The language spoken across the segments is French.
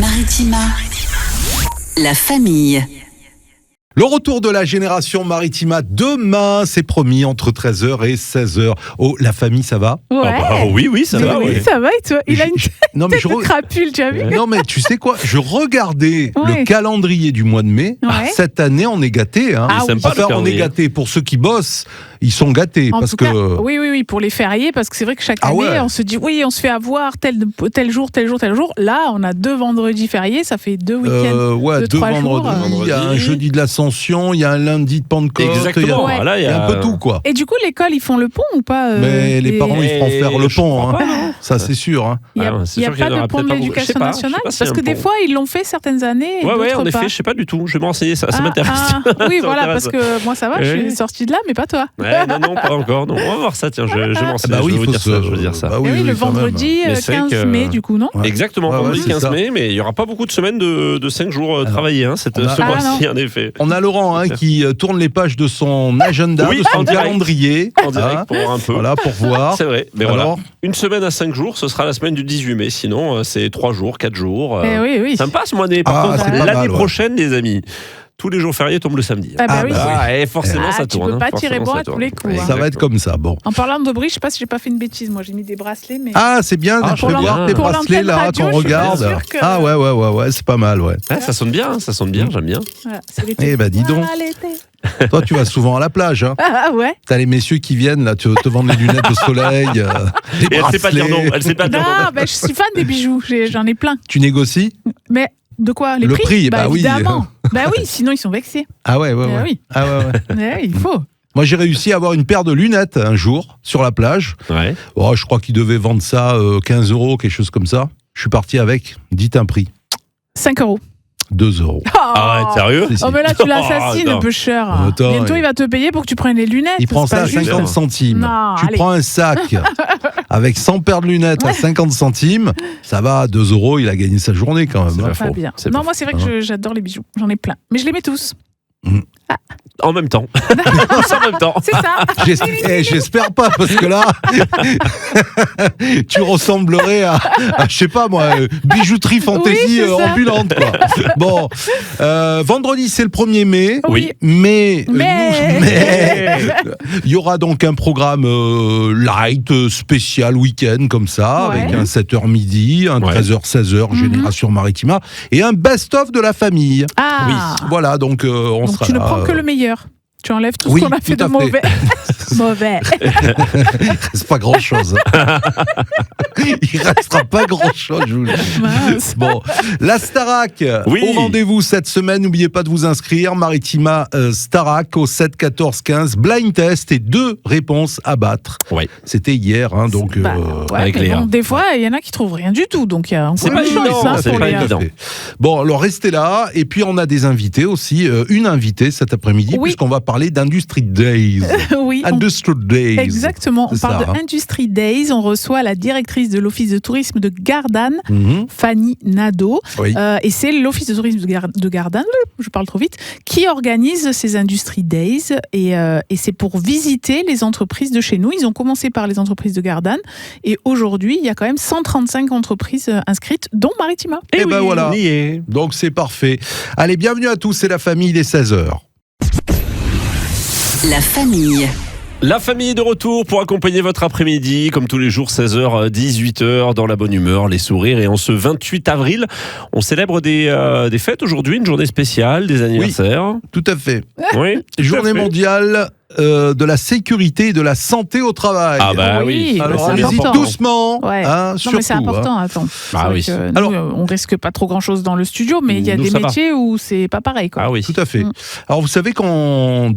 Maritima, la famille. Le retour de la génération Maritima demain, c'est promis, entre 13h et 16h. Oh, la famille, ça va ? Ouais. Oui, ça va. Oui, Ouais. ça va et toi ? Il a une tête Non, mais de crapule, tu as vu ? Non, mais tu sais quoi ? Je regardais Ouais. le calendrier du mois de mai. Ouais. Cette année, on est gâtés. Hein. Ah, sympa, Enfin, le on est calendrier. gâtés. Pour ceux qui bossent, ils sont gâtés. En parce tout que. cas, oui, pour les fériés, parce que c'est vrai que chaque Ah année, ouais. on se dit, oui, on se fait avoir tel jour. Là, on a 2 vendredis fériés, ça fait 2 week-ends. Ouais, 2 3 jours, vendredis, il y a un vendredi. jeudi de l'Ascension, il y a un lundi de Pentecôte. Exactement. Ouais. Là, Il y a un peu tout, quoi. Et du coup, l'école, ils font le pont ou pas Mais les parents, ils feront faire le je pont. crois hein. pas, non. Ça, c'est sûr. Hein. Il n'y a, Ah, c'est il y a sûr qu'il y pas en aura de pont de peut-être pas beaucoup. l'éducation Je sais pas nationale s'il y a parce un que des pont. fois, ils l'ont fait certaines années et Ouais, d'autres en pas. effet, je sais pas du tout. Je vais me renseigner, ça Ah, m'intéresse. oui, Ça voilà, m'intéresse. parce que moi, ça va, je Oui. suis sortie de là, mais pas toi. Ouais, non, pas encore. Non, on va voir ça, tiens, je vais m'en renseigner. Bah oui, je vais vous faut dire se- ça, je veux dire ça. Bah Et oui, le quand même. vendredi Mais c'est 15 que- mai, du coup, non Ouais. Exactement, Ouais, vendredi c'est 15 ça. mai, mais il n'y aura pas beaucoup de semaines de 5 jours Alors, travaillés, hein, on a- ce Ah, mois-ci, en effet. On a Laurent hein, qui tourne les pages de son agenda, Oui, de son en direct. calendrier. En direct hein. pour voir un peu. Voilà, pour voir. C'est vrai, mais Alors, voilà. Une semaine à 5 jours, ce sera la semaine du 18 mai. Sinon, c'est 3 jours, 4 jours. Eh oui. Sympa ce mois-ci. Par Ah, contre, c'est pas l'année mal, ouais. prochaine, les amis, tous les jours fériés tombent le samedi. Ah bah oui. Et forcément, Ah, ça tu tourne. peux hein, pas tirer forcément, bon ça à tous tourne. les coups, hein. ça va être comme ça. Bon. En parlant de bris, je sais pas si j'ai pas fait une bêtise. Moi, j'ai mis des bracelets, mais. Ah, c'est bien, Ah, je pour vais voir l'an- tes pour bracelets l'antenne là, radio, qu'on je suis pas regarde. sûre que- Ah ouais, c'est pas mal, ouais. Ah, ça sonne bien, j'aime bien. Voilà, c'est l'été. Eh ben, dis donc. Voilà, l'été. Toi, tu vas souvent à la plage. Hein. Ah ouais. T'as les messieurs qui viennent là, te vendent les lunettes de soleil, les Et elle sait pas dire non, bracelets. elle sait pas dire non. Non, ben, je suis fan des bijoux. J'en ai plein. Tu négocies ? Mais de quoi ? Les Le prix, prix, bah oui. évidemment. Bah oui, sinon ils sont vexés. Ah ouais. Ah oui. Ah ouais. Ouais, il faut. Moi, j'ai réussi à avoir une paire de lunettes un jour sur la plage. Ouais. Oh, je crois qu'ils devaient vendre ça 15 €, quelque chose comme ça. Je suis parti avec, dites un prix, 5 €. 2 €. Arrête, sérieux Si, si. Oh, mais là, tu l'assassines, Attends. peu cher. Attends, Bientôt, ouais. il va te payer pour que tu prennes les lunettes. Il prend c'est ça pas à juste. 50 centimes. Non, Tu allez. prends un sac avec 100 paires de lunettes à 50 centimes, ça va, 2 €, il a gagné sa journée quand même. C'est hein. pas Pas faux. bien. C'est Non, pas moi, c'est vrai que j'adore les bijoux. J'en ai plein. Mais je les mets tous. En même temps. En même temps. C'est ça. J'espère pas, parce que là, tu ressemblerais à, je sais pas moi, bijouterie fantaisie Oui, c'est ça. ambulante, quoi. Bon, vendredi, c'est le 1er mai. Oui. Mais Mais- il y aura donc un programme light, spécial week-end, comme ça, Ouais. avec un 7h midi, un Ouais. 13h, 16h, Génération Maritima, et un best-of de la famille. Ah. Voilà, donc on Donc sera tu ne là, prends que le meilleur. Tu enlèves tout oui, ce qu'on a fait tout de à fait. mauvais. Mauvais. C'est pas grand-chose. Il restera pas grand-chose, je vous le dis. Mince. Bon, la Starac, Oui. au rendez-vous cette semaine. N'oubliez pas de vous inscrire. Maritima Starac au 7 14 15. Blind test et 2 réponses à battre. Ouais. C'était hier, hein, donc. Bah, ouais, avec mais Léa. bon, des fois, il y en a qui trouvent rien du tout. Donc il y a C'est encore pas une chance, évident, hein, c'est pour pas Léa. évident. Bon, alors restez là. Et puis on a des invités aussi. Une invitée cet après-midi, Oui. puisqu'on va parler d'Industry Days. Oui, on- Industry Days. exactement. On C'est parle ça, hein. de Industry Days. On reçoit la directrice de l'Office de tourisme de Gardanne, Mhm. Fanny Nadeau. Oui. Et c'est l'Office de tourisme de Gardanne, je parle trop vite, qui organise ces Industry Days. Et c'est pour visiter les entreprises de chez nous. Ils ont commencé par les entreprises de Gardanne. Et aujourd'hui, il y a quand même 135 entreprises inscrites, dont Maritima. Et ben voilà. on y est. Donc c'est parfait. Allez, bienvenue à tous, c'est la famille, il est 16h. La famille. La famille est de retour pour accompagner votre après-midi, comme tous les jours, 16h, 18h, dans la bonne humeur, les sourires. Et en ce 28 avril, on célèbre des fêtes aujourd'hui, une journée spéciale, des anniversaires. Tout à fait. Oui. Journée mondiale de la sécurité et de la santé au travail. Ah bah oui. Oui, Alors c'est allez-y important. doucement, Ouais. hein, Non, surtout. mais c'est important, attends. C'est Ah vrai oui. que nous, Alors- on risque pas trop grand-chose dans le studio, mais il y a Nous, des ça va. métiers où c'est pas pareil, quoi. Ah oui. Tout à fait. Mm. Alors vous savez qu'en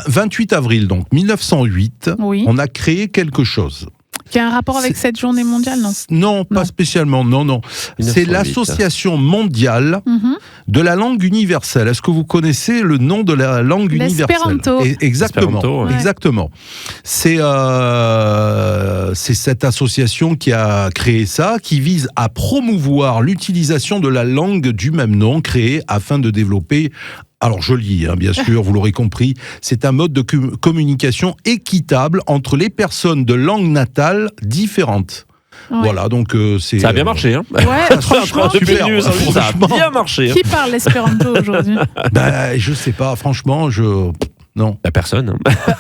28 avril, donc 1908, Oui. on a créé quelque chose. Qui a un rapport avec cette journée mondiale, non? Non, pas Non. spécialement, non. C'est 1908. l'Association mondiale Mhm. de la langue universelle. Est-ce que vous connaissez le nom de la langue universelle? L'espéranto. Exactement. L'espéranto, ouais. Exactement. C'est cette association qui a créé ça, qui vise à promouvoir l'utilisation de la langue du même nom créée afin de développer. Alors je lis, hein, bien sûr, vous l'aurez compris, c'est un mode de communication équitable entre les personnes de langue natale différentes. Ouais. Voilà, donc c'est... Ça a bien marché, hein. Ouais, franchement, Depuis super, le début, ça a franchement. bien marché. hein. qui parle l'espéranto aujourd'hui? Bah, je sais pas, franchement, non. La personne.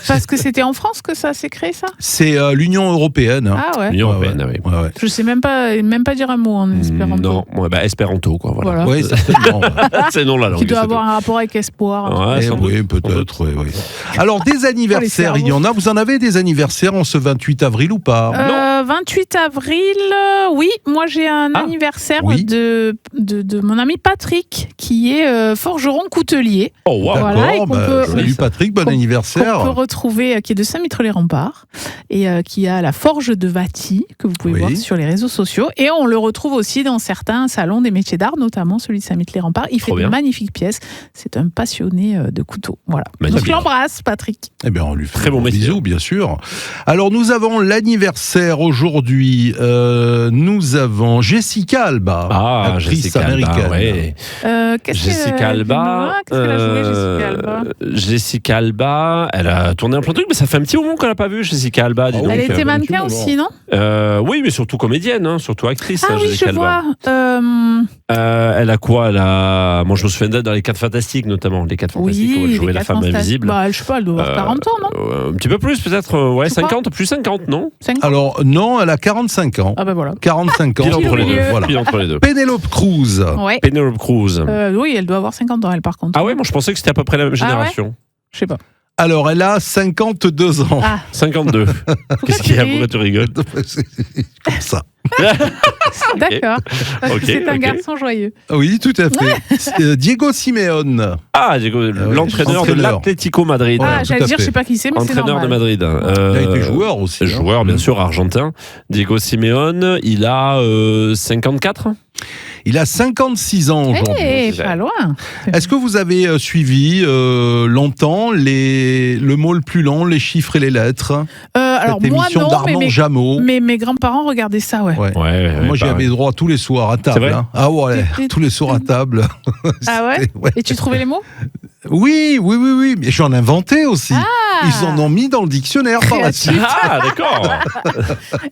Parce que c'était en France que ça s'est créé, ça? C'est l'Union européenne. hein. Ah ouais. L'Union Ouais, européenne, oui. Ouais, ouais. Je sais même pas dire un mot en espéranto. Non, ouais, bah, espéranto, quoi. Voilà. Voilà. Oui, certainement. ouais. C'est non la langue. Qui doit c'est avoir un rapport avec espoir. tout. Ouais, Eh sans oui, doute. peut-être. Oui. Alors, des anniversaires, il y en a. Vous en avez des anniversaires en ce 28 avril ou pas? 28 avril, oui, moi j'ai un anniversaire oui. de mon ami Patrick qui est forgeron coutelier. Oh, wow. D'accord, voilà, et qu'on peut- salut Patrick, bon qu'on anniversaire. Qu'on peut retrouver, qui est de Saint-Mitre-les-Remparts et qui a la forge de Vati, que vous pouvez Oui. voir sur les réseaux sociaux. Et on le retrouve aussi dans certains salons des métiers d'art, notamment celui de Saint-Mitre-les-Remparts. Il Trop fait bien. de magnifiques pièces. C'est un passionné de couteaux. Voilà. Magnifique. Donc je l'embrasse, Patrick. Eh bien, on lui fait Très bon un métier. bisou, bien sûr. Alors, nous avons l'anniversaire aujourd'hui. Nous avons Jessica Alba, Ah, actrice Jessica américaine. Alba, ouais. Jessica Alba. Qu'est-ce qu'elle a joué, Jessica Alba? Jessica Alba, elle a tourné un plein de trucs, mais ça fait un petit moment qu'on l'a pas vue, Jessica Alba. Dis Oh, donc. Elle était un mannequin petit aussi, non? Oui, mais surtout comédienne, hein, surtout actrice, Ah oui, Jessica je Alba. vois. Elle a quoi? Moi, je me souviens d'elle dans Les 4 Fantastiques, notamment. Les 4 Fantastiques, où elle Oui, jouait les la 4 femme Fantastiques. invisible. Bah, je sais pas, elle doit avoir 40 ans, non? Un petit peu plus, peut-être. Ouais, Tu crois 50, plus 50, non? 50 Alors, non, elle a 45 ans. Ah bah voilà. 45 ans. Pile entre les deux. Voilà. Pile entre les deux. Pénélope Cruz. Ouais. Penelope Cruz. Oui, elle doit avoir 50 ans, elle, par contre. Ah ouais, moi je pensais que c'était à peu près la même génération. Je sais pas. Alors, elle a 52 ans. Ah, 52. Qu'est-ce qu'il y a? Pourquoi tu rigoles? C'est comme ça. d'accord. Parce que Ok, c'est un ok. garçon joyeux. Oui, tout à fait. C'est, Diego Simeone. Ah, Diego, l'entraîneur de entraîneur. l'Atlético Madrid. Ouais, Ah, tout j'allais à dire, fait. je sais pas qui c'est, mais c'est Entraîneur de normal. Madrid. Il a été joueur aussi. hein. Joueur, bien sûr, argentin. Diego Simeone, il a 54. Il a 56 ans aujourd'hui. Eh, pas loin. Est-ce que vous avez suivi longtemps le mot le plus long, les chiffres et les lettres? Alors Cette moi émission non, d'Armand Jameau. mais mes grands-parents regardaient ça, ouais. Ouais. pareil. Moi, j'y avais droit tous les soirs à table. vrai hein. Ah ouais, tous les soirs à table. Ah ouais. C'était- Et tu trouvais les mots? Oui. Mais j'en inventais aussi. Ils en ont mis dans le dictionnaire par la Créatif. suite. Ah, d'accord.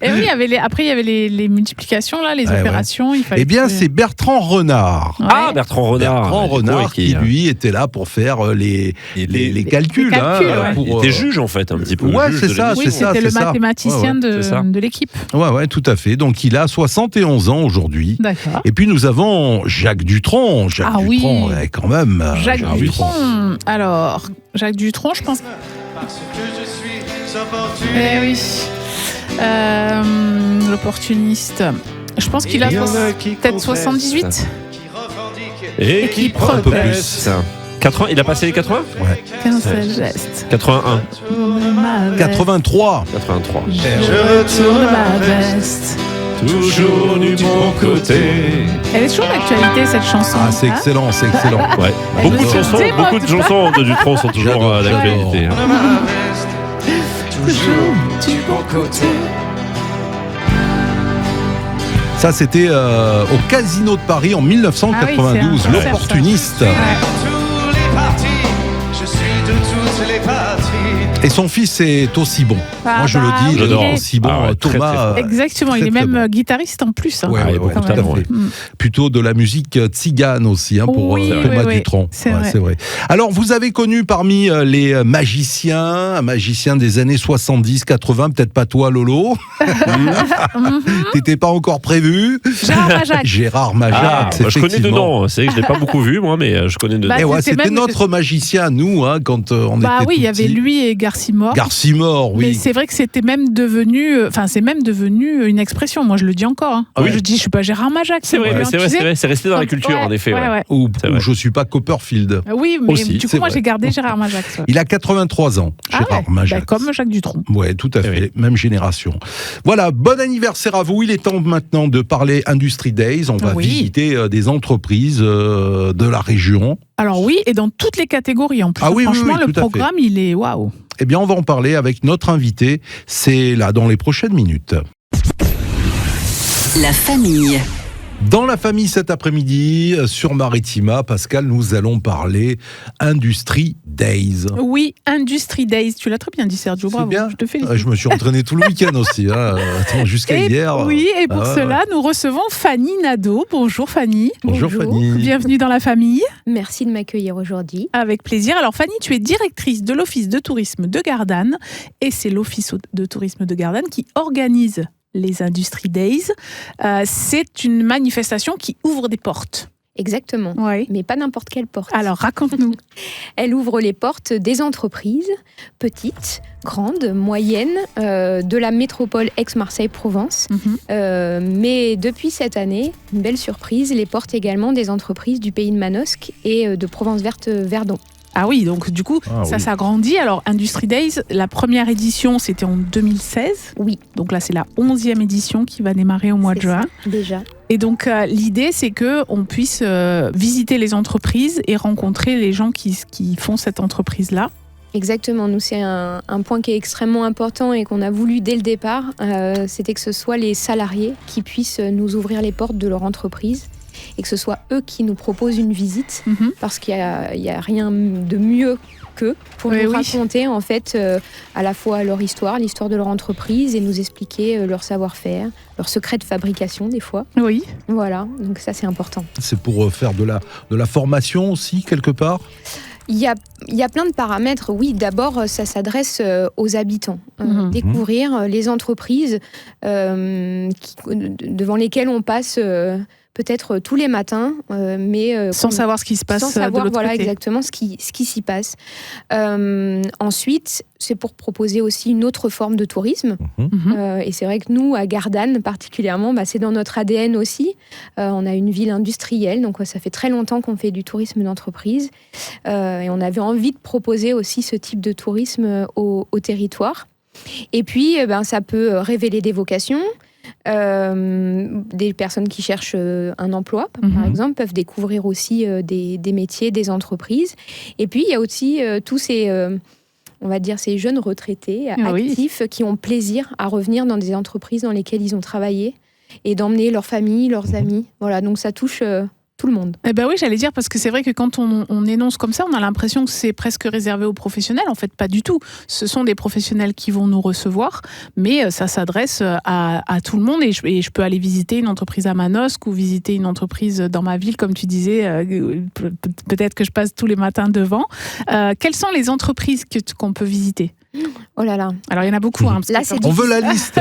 Et oui, après il y avait les multiplications là, les Ouais, opérations. Il fallait Eh bien, trouver- c'est Bertrand Renard. Ouais. Ah, Bertrand Renard. Bertrand Renard qui, hein. lui, était là pour faire les calculs. les calculs, ouais. pour, Il était juge, en fait, un petit peu. Ouais, juge c'est de ça, Oui, l'émission. c'est c'était le ça. mathématicien c'est ça. de l'équipe. Ouais, tout à fait. Donc, il a 71 ans aujourd'hui. D'accord. Et puis, nous avons Jacques Dutronc. Ah oui. Dutronc, ouais, quand même. Jacques Dutronc. Alors, Jacques Dutronc, je pense. Eh oui. L'opportuniste. Je pense qu'il a peut-être 78. Et qui un peu proteste. plus. 80, il a passé les 80 Qu'un seul geste. 81. 83. 83. Je retourne ma veste. Toujours du bon côté. Elle est toujours d'actualité, cette chanson. Ah, c'est Hein? excellent, c'est excellent. Ouais. Elle Beaucoup de est chansons, démode. beaucoup de chansons de Dutronc sont toujours J'adore, d'actualité. Toujours du bon côté. Ça, c'était au Casino de Paris en 1992. Ah oui, c'est un concert, L'opportuniste. Ouais. Et son fils est aussi bon. Ah Moi, je bah le dis, il est J'adore. aussi bon. Ah ouais, très, Thomas. très fort. Exactement, il très, est très même bon. guitariste en plus. Hein. Ouais, Ah, bon, tout à totalement. fait. Mm. Plutôt de la musique tzigane aussi, hein, pour Oui, Thomas oui, Dutronc. c'est Ouais, vrai. c'est vrai. Alors, vous avez connu parmi les magiciens, un magicien des années 70-80, peut-être pas toi, Lolo. T'étais pas encore prévu. Gérard Majac. Gérard Majac, Ah, bah, je connais effectivement. dedans. C'est que je l'ai pas beaucoup vu, moi, mais je connais dedans. Bah, Et ouais, c'était c'était même- notre magicien, nous, hein, quand on Bah était oui, il y tout avait petits. lui et Garcimore. Garcimore, Mais oui. c'est vrai que c'était même devenu, c'est même devenu une expression. Moi, je le dis encore. Hein. Ah oui. Je dis, je suis pas Gérard Majac. C'est vrai, bien, c'est tu vrai, sais. c'est vrai. C'est resté dans la culture, Ouais, en effet. ouais, ouais. Ou C'est vrai. je suis pas Copperfield. Oui, mais Aussi, du coup, c'est moi, vrai. j'ai gardé Gérard Majac. ça. Il a 83 ans, Ah Gérard ouais, Majac. bah, comme Jacques Dutronc. Ouais, tout à fait, oui. même génération. Voilà, bon anniversaire à vous. Il est temps maintenant de parler Industry Days. On va Oui. visiter des entreprises de la région. Alors oui, et dans toutes les catégories en plus. Ah oui, oui, Franchement, oui, le tout à fait. programme, il est waouh. Eh bien, on va en parler avec notre invité. C'est là, dans les prochaines minutes. La famille. Dans la famille cet après-midi, sur Maritima, Pascal, nous allons parler Industry Days. Oui, Industry Days. Tu l'as très bien dit, Sergio. C'est Bravo. bien. Je te félicite. Je me suis entraîné tout le week-end aussi, attends, jusqu'à Et hier. Oui, et pour Ah, cela, nous recevons Fanny Nadeau. Bonjour Fanny. Bonjour Fanny. Bienvenue dans la famille. Merci de m'accueillir aujourd'hui. Avec plaisir. Alors Fanny, tu es directrice de l'Office de tourisme de Gardanne et c'est l'Office de tourisme de Gardanne qui organise les Industry Days. C'est une manifestation qui ouvre des portes. Exactement. Oui. Mais pas n'importe quelle porte. Alors raconte-nous. Elle ouvre les portes des entreprises, petites, grandes, moyennes, de la métropole Aix-Marseille-Provence. Mais depuis cette année, une belle surprise, les portes également des entreprises du pays de Manosque et de Provence-Verte-Verdon. Ah oui, donc du coup, ça oui. s'agrandit. Alors, Industry Days, la première édition, c'était en 2016. Oui. Donc là, c'est la 11e édition qui va démarrer au mois de C'est juin. ça, déjà. Et donc, l'idée, c'est qu'on puisse visiter les entreprises et rencontrer les gens qui font cette entreprise-là. Exactement, nous c'est un point qui est extrêmement important et qu'on a voulu dès le départ, c'était que ce soit les salariés qui puissent nous ouvrir les portes de leur entreprise et que ce soit eux qui nous proposent une visite parce qu'il y a rien de mieux qu'eux pour nous raconter en fait à la fois leur histoire, l'histoire de leur entreprise et nous expliquer leur savoir-faire, leur secret de fabrication des fois. Oui. Voilà, donc ça c'est important. C'est pour faire de la formation aussi, quelque part ? Il y a plein de paramètres. Oui, d'abord, ça s'adresse aux habitants. Découvrir les entreprises devant lesquelles on passe peut-être tous les matins, mais sans savoir ce qui se passe sans savoir, de l'autre côté. Exactement ce qui s'y passe. Ensuite, c'est pour proposer aussi une autre forme de tourisme. Et c'est vrai que nous, à Gardanne particulièrement, c'est dans notre ADN aussi. On a une ville industrielle, donc ça fait très longtemps qu'on fait du tourisme d'entreprise. Et on avait envie de proposer aussi ce type de tourisme au territoire. Et puis, ça peut révéler des vocations. Des personnes qui cherchent un emploi, par exemple, peuvent découvrir aussi des métiers, des entreprises. Et puis, il y a aussi tous ces... on va dire ces jeunes retraités actifs qui ont plaisir à revenir dans des entreprises dans lesquelles ils ont travaillé et d'emmener leur famille, leurs amis. Voilà, donc ça touche tout le monde. Eh ben oui, j'allais dire, parce que c'est vrai que quand on énonce comme ça, on a l'impression que c'est presque réservé aux professionnels. En fait, pas du tout. Ce sont des professionnels qui vont nous recevoir, mais ça s'adresse à tout le monde. Et je peux aller visiter une entreprise à Manosque ou visiter une entreprise dans ma ville, comme tu disais. Peut-être que je passe tous les matins devant. Quelles sont les entreprises qu'on peut visiter ? Oh là là. Alors, il y en a beaucoup. Parce là, que c'est On veut la liste.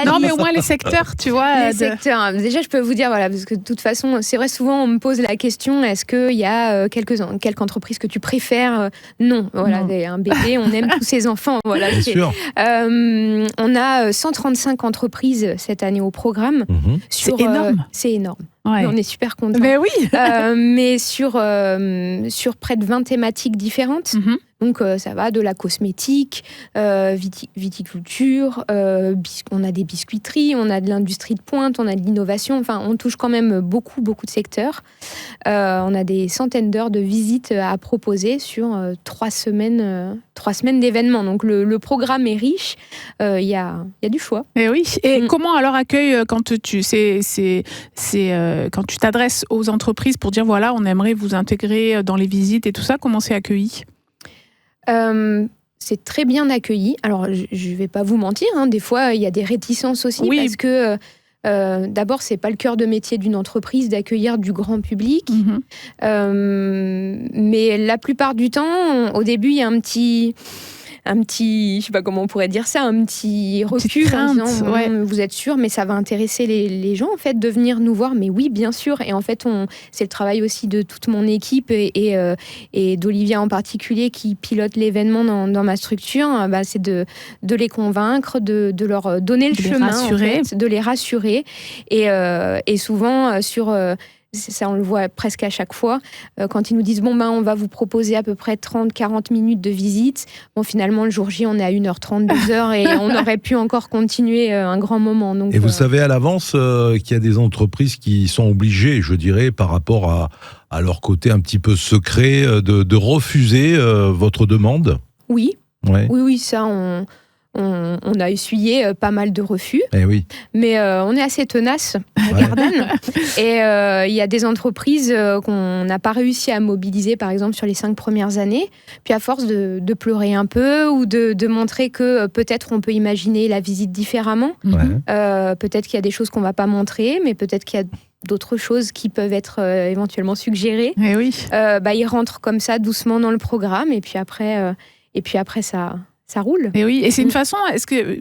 non, mais au moins les secteurs, tu vois. Les secteurs. Déjà, je peux vous dire, voilà, parce que de toute façon, c'est vrai, souvent, on me pose la question, est-ce qu'il y a quelque entreprise que tu préfères ? Non. Voilà, un bébé, on aime tous ses enfants. Voilà, Bien sûr. On a 135 entreprises cette année au programme. C'est énorme. C'est énorme. Ouais. On est super contents. Mais oui. Mais sur près de 20 thématiques différentes. Donc ça va de la cosmétique, viticulture, on a des biscuiteries, on a de l'industrie de pointe, on a de l'innovation. Enfin, on touche quand même beaucoup de secteurs. On a des centaines d'heures de visites à proposer sur 3 semaines d'événements. Donc le programme est riche. Il y a du choix. Et oui. Et comment alors accueille quand quand tu t'adresses aux entreprises pour dire voilà, on aimerait vous intégrer dans les visites et tout ça, comment c'est accueilli ? C'est très bien accueilli. Alors, je ne vais pas vous mentir, des fois, il y a des réticences aussi, parce que d'abord, ce n'est pas le cœur de métier d'une entreprise d'accueillir du grand public. Mais la plupart du temps, au début, il y a un petit, je sais pas comment on pourrait dire ça, un petit recul en disant, vous êtes sûr, mais ça va intéresser les gens en fait de venir nous voir. Mais oui, bien sûr. Et en fait, c'est le travail aussi de toute mon équipe et d'Olivia en particulier qui pilote l'événement dans ma structure. C'est de les convaincre, de leur donner le chemin, de les rassurer. Et souvent sur ça, on le voit presque à chaque fois. Quand ils nous disent, on va vous proposer à peu près 30-40 minutes de visite. Finalement, le jour J, on est à 1h30, 2h et on aurait pu encore continuer un grand moment. Donc, et vous savez à l'avance qu'il y a des entreprises qui sont obligées, je dirais, par rapport à leur côté un petit peu secret, de refuser votre demande ? Oui. Ouais. Oui, ça, on a essuyé pas mal de refus. Oui. Mais on est assez tenace à Gardanne. Et il y a des entreprises qu'on n'a pas réussi à mobiliser, par exemple, sur les 5 premières années. Puis à force de pleurer un peu ou de montrer que peut-être on peut imaginer la visite différemment. Peut-être qu'il y a des choses qu'on ne va pas montrer, mais peut-être qu'il y a d'autres choses qui peuvent être éventuellement suggérées. Ils rentrent comme ça doucement dans le programme et puis après ça roule. Et oui, et c'est une façon,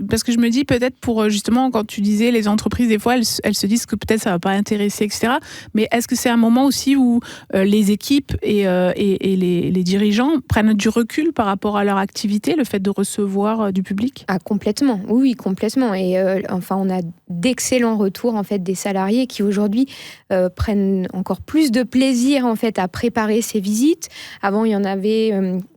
parce que je me dis peut-être pour justement, quand tu disais les entreprises, des fois, elles se disent que peut-être ça ne va pas intéresser, etc. Mais est-ce que c'est un moment aussi où les équipes et les dirigeants prennent du recul par rapport à leur activité, le fait de recevoir du public ? Ah, complètement, oui, complètement. Et on a d'excellents retours en fait, des salariés qui aujourd'hui prennent encore plus de plaisir en fait, à préparer ces visites. Avant, il y en avait...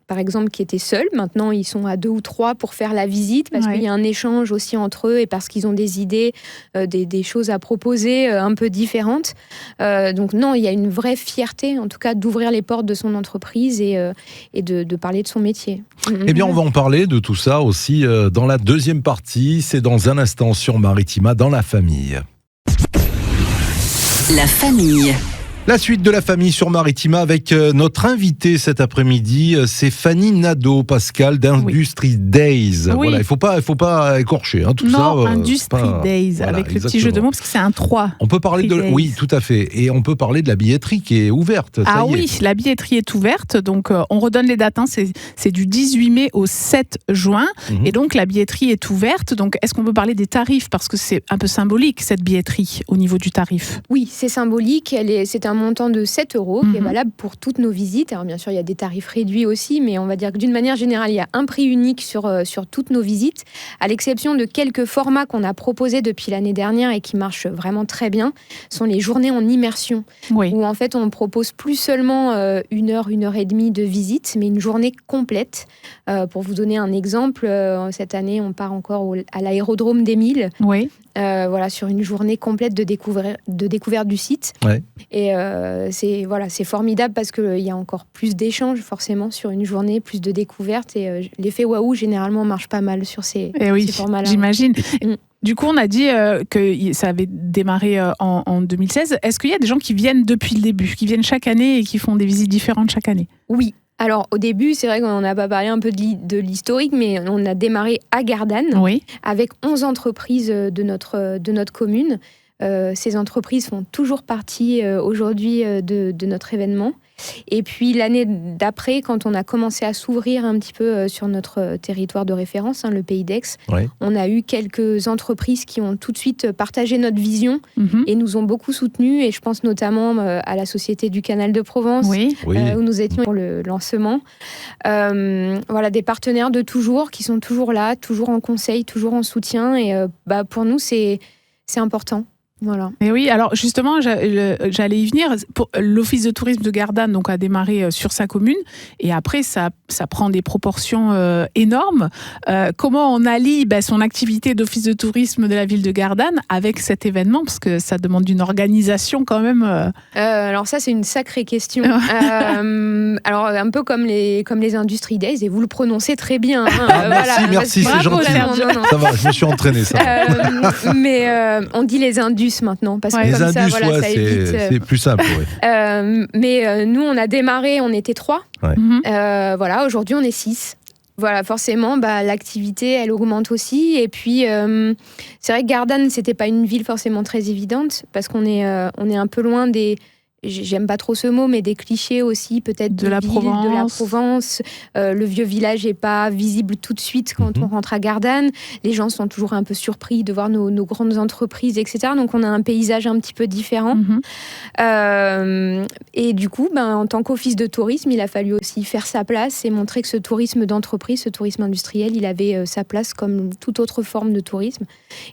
par exemple, qui étaient seuls. Maintenant, ils sont à 2 ou 3 pour faire la visite parce qu'il y a un échange aussi entre eux et parce qu'ils ont des idées, des choses à proposer un peu différentes. Donc non, il y a une vraie fierté, en tout cas, d'ouvrir les portes de son entreprise et de parler de son métier. Eh bien, on va en parler de tout ça aussi dans la deuxième partie. C'est dans un instant sur Maritima, dans la famille. La famille. La suite de la famille sur Maritima avec notre invitée cet après-midi, c'est Fanny Nadeau, d'Industry Days. Oui. Voilà, il faut pas écorcher tout ça. Non, Industry Days, voilà, avec le petit jeu de mots, parce que c'est un 3. On peut parler oui, tout à fait. Et on peut parler de la billetterie qui est ouverte. La billetterie est ouverte. Donc, on redonne les dates. C'est du 18 mai au 7 juin. Et donc, la billetterie est ouverte. Donc, est-ce qu'on peut parler des tarifs ? Parce que c'est un peu symbolique, cette billetterie, au niveau du tarif. Oui, c'est symbolique. C'est un montant de 7 € qui est valable pour toutes nos visites. Alors bien sûr, il y a des tarifs réduits aussi, mais on va dire que d'une manière générale, il y a un prix unique sur toutes nos visites, à l'exception de quelques formats qu'on a proposés depuis l'année dernière et qui marchent vraiment très bien, sont les journées en immersion, où en fait on propose plus seulement 1 heure, 1 heure et demie de visite, mais une journée complète. Pour vous donner un exemple, cette année, on part encore à l'aérodrome d'Émile. Sur une journée complète de découverte du site. Et c'est formidable parce qu'il y a encore plus d'échanges forcément sur une journée, plus de découvertes et l'effet waouh généralement marche pas mal sur ces formats-là. J'imagine. Du coup, on a dit que ça avait démarré en 2016. Est-ce qu'il y a des gens qui viennent depuis le début, qui viennent chaque année et qui font des visites différentes chaque année ? Oui. Alors, au début, c'est vrai qu'on n'a pas parlé un peu de l'historique, mais on a démarré à Gardanne avec 11 entreprises de notre commune. Ces entreprises font toujours partie aujourd'hui de notre événement. Et puis l'année d'après, quand on a commencé à s'ouvrir un petit peu sur notre territoire de référence, le Pays d'Aix, on a eu quelques entreprises qui ont tout de suite partagé notre vision et nous ont beaucoup soutenus. Et je pense notamment à la Société du Canal de Provence, où nous étions pour le lancement. Des partenaires de toujours qui sont toujours là, toujours en conseil, toujours en soutien. Et pour nous, c'est important. Voilà. Et oui, alors justement, j'allais y venir. L'Office de tourisme de Gardanne donc, a démarré sur sa commune et après, ça prend des proportions énormes. Comment on allie son activité d'Office de tourisme de la ville de Gardanne avec cet événement ? Parce que ça demande une organisation quand même. Alors ça, c'est une sacrée question. Alors, un peu comme les Industry Days, et vous le prononcez très bien. Merci, c'est gentil. Non. Ça va, je me suis entraîné. Mais on dit les Indus maintenant parce que les comme Indus, ça, ça évite. C'est plus simple. Mais nous, on a démarré, on était 3. Aujourd'hui, on est 6. Voilà, forcément, l'activité, elle augmente aussi. Et puis, c'est vrai que Gardanne, c'était pas une ville forcément très évidente parce qu'on est un peu loin des... J'aime pas trop ce mot, mais des clichés aussi, peut-être de la Provence. Le vieux village n'est pas visible tout de suite quand on rentre à Gardanne. Les gens sont toujours un peu surpris de voir nos grandes entreprises, etc. Donc, on a un paysage un petit peu différent. Et du coup, en tant qu'office de tourisme, il a fallu aussi faire sa place et montrer que ce tourisme d'entreprise, ce tourisme industriel, il avait sa place comme toute autre forme de tourisme.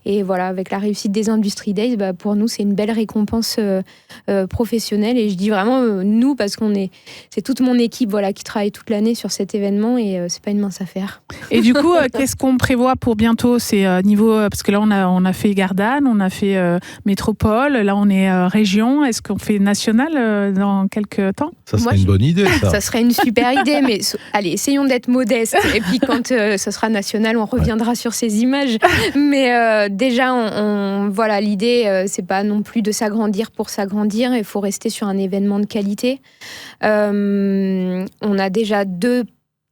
Et voilà, avec la réussite des Industry Days, pour nous, c'est une belle récompense professionnelle exceptionnel. Et je dis vraiment nous parce c'est toute mon équipe qui travaille toute l'année sur cet événement et c'est pas une mince affaire. Et du coup, qu'est-ce qu'on prévoit pour bientôt? C'est niveau parce que là on a fait Gardanne, on a fait métropole, là on est région. Est-ce qu'on fait national dans quelques temps? Ça serait une bonne idée. Ça serait une super idée, mais allez, essayons d'être modestes. Et puis quand ce sera national, on reviendra sur ces images. Mais déjà, voilà, l'idée, c'est pas non plus de s'agrandir pour s'agrandir. Il faut rester sur un événement de qualité. On a déjà 2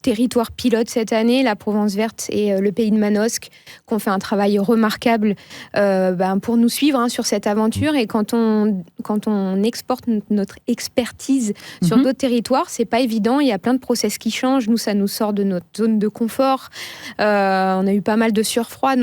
territoires pilotes cette année, la Provence verte et le pays de Manosque, qui ont fait un travail remarquable pour nous suivre sur cette aventure. Et quand on exporte notre expertise sur d'autres territoires, c'est pas évident. Il y a plein de process qui changent. Nous, ça nous sort de notre zone de confort. On a eu pas mal de surfroid.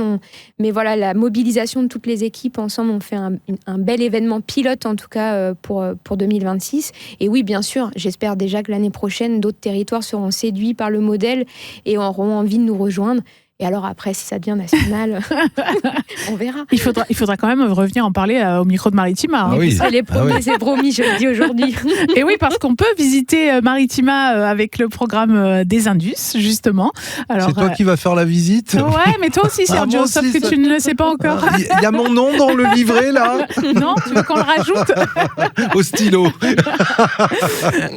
Mais voilà, la mobilisation de toutes les équipes ensemble, on fait un bel événement pilote, en tout cas, pour 2026. Et oui, bien sûr, j'espère déjà que l'année prochaine, d'autres territoires seront séduits par le modèle et auront envie de nous rejoindre. Et alors après, si ça devient national, on verra. Il faudra quand même revenir en parler au micro de Maritima. Ah oui. C'est promis, je le dis aujourd'hui. Et oui, parce qu'on peut visiter Maritima avec le programme des Indus, justement. Alors, c'est toi qui vas faire la visite? Ouais, mais toi aussi, Sergio, sauf que tu ne le sais pas encore. Il y a mon nom dans le livret, là? Non, tu veux qu'on le rajoute? Au stylo.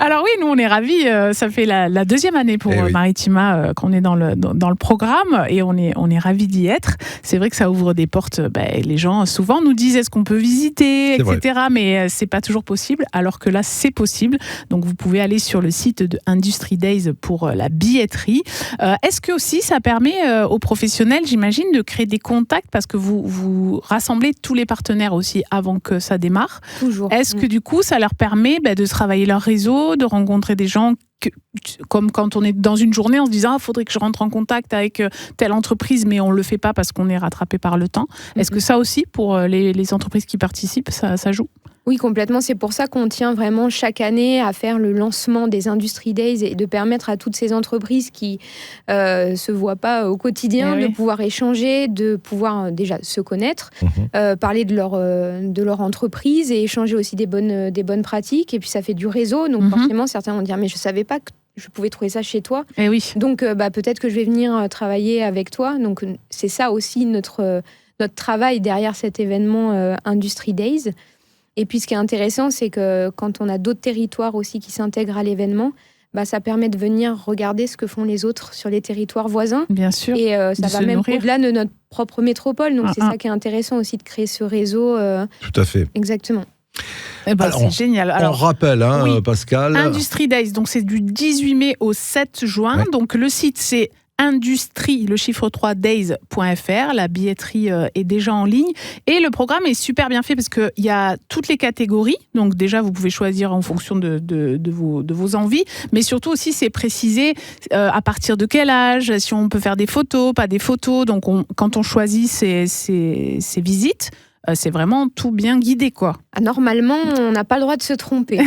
Alors oui, nous, on est ravis. Ça fait la 2e année pour Maritima qu'on est dans le programme. Et on est ravis d'y être. C'est vrai que ça ouvre des portes. Les gens souvent nous disent est-ce qu'on peut visiter, etc. Mais c'est pas toujours possible. Alors que là, c'est possible. Donc vous pouvez aller sur le site de Industry Days pour la billetterie. Est-ce que aussi ça permet aux professionnels, j'imagine, de créer des contacts parce que vous rassemblez tous les partenaires aussi avant que ça démarre. Toujours. Est-ce que du coup, ça leur permet de travailler leur réseau, de rencontrer des gens comme quand on est dans une journée, on se dit faudrait que je rentre en contact avec telle entreprise, mais on le fait pas parce qu'on est rattrapé par le temps. Est-ce que ça aussi, pour les entreprises qui participent, ça joue? Oui, complètement. C'est pour ça qu'on tient vraiment chaque année à faire le lancement des Industry Days et de permettre à toutes ces entreprises qui se voient pas au quotidien de pouvoir échanger, de pouvoir déjà se connaître, parler de leur entreprise et échanger aussi des bonnes pratiques. Et puis ça fait du réseau. Donc forcément, certains vont dire mais je savais pas que je pouvais trouver ça chez toi. Et oui. Donc peut-être que je vais venir travailler avec toi. Donc c'est ça aussi notre travail derrière cet événement Industry Days. Et puis ce qui est intéressant, c'est que quand on a d'autres territoires aussi qui s'intègrent à l'événement, ça permet de venir regarder ce que font les autres sur les territoires voisins. Bien sûr. Et ça va même au-delà de notre propre métropole. Donc c'est ça qui est intéressant aussi de créer ce réseau. Tout à fait. Exactement. Alors, c'est génial. Alors, on rappelle, Pascal. Industry Days, donc c'est du 18 mai au 7 juin. Ouais. Donc le site, c'est industrie, le chiffre 3 days.fr. La billetterie est déjà en ligne. Et le programme est super bien fait parce qu'il y a toutes les catégories. Donc déjà, vous pouvez choisir en fonction de vos envies. Mais surtout aussi, c'est précisé à partir de quel âge, si on peut faire des photos, pas des photos. Donc quand on choisit ces visites, c'est vraiment tout bien guidé, quoi. Normalement, on n'a pas le droit de se tromper.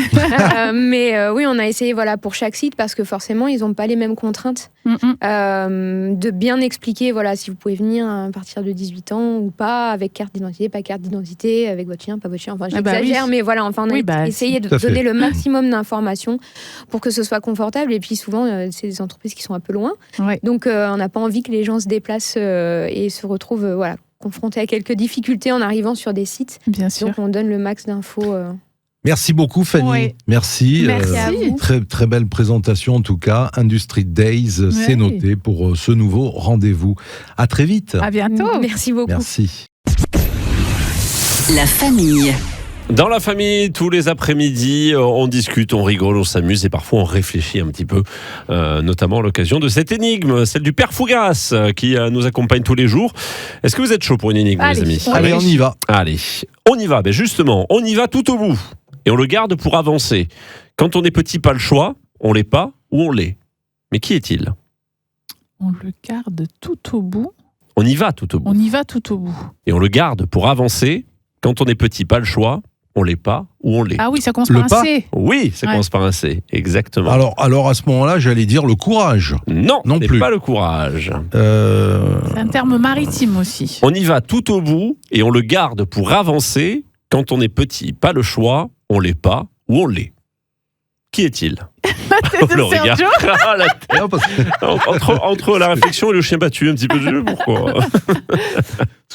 Mais oui, on a essayé pour chaque site parce que forcément, ils n'ont pas les mêmes contraintes. De bien expliquer, si vous pouvez venir à partir de 18 ans ou pas, avec carte d'identité, pas carte d'identité, avec votre chien, pas votre chien. Enfin, j'exagère, mais voilà, on a essayé de donner le maximum d'informations pour que ce soit confortable. Et puis souvent, c'est des entreprises qui sont un peu loin. Ouais. Donc, on n'a pas envie que les gens se déplacent et se retrouvent, confrontés à quelques difficultés en arrivant sur des sites. Bien sûr. Donc on donne le max d'infos. Merci beaucoup Fanny. Oui. Merci. À vous. Très, très belle présentation en tout cas. Industry Days, c'est noté pour ce nouveau rendez-vous. À très vite. À bientôt. Merci beaucoup. Merci. La famille. Dans la famille, tous les après-midi, on discute, on rigole, on s'amuse et parfois on réfléchit un petit peu, notamment à l'occasion de cette énigme, celle du Père Fougas qui nous accompagne tous les jours. Est-ce que vous êtes chaud pour une énigme, les amis ? Allez, on y va. Allez, on y va. Justement, on y va tout au bout et on le garde pour avancer. Quand on est petit, pas le choix, on l'est pas ou on l'est. Mais qui est-il ? On le garde tout au bout. On y va tout au bout. On y va tout au bout. Et on le garde pour avancer. Quand on est petit, pas le choix. On l'est pas ou on l'est. Ah oui, ça commence par un C. Oui, ça commence par un C, exactement. Alors à ce moment-là, j'allais dire le courage. Non plus. Pas le courage. C'est un terme maritime aussi. On y va tout au bout et on le garde pour avancer. Quand on est petit, pas le choix, on l'est pas ou on l'est. Qui est-il? tête de Le regard. Sergio. Ah, la tête. Non, parce que Entre la réflexion et le chien battu, un petit peu de jeu, pourquoi?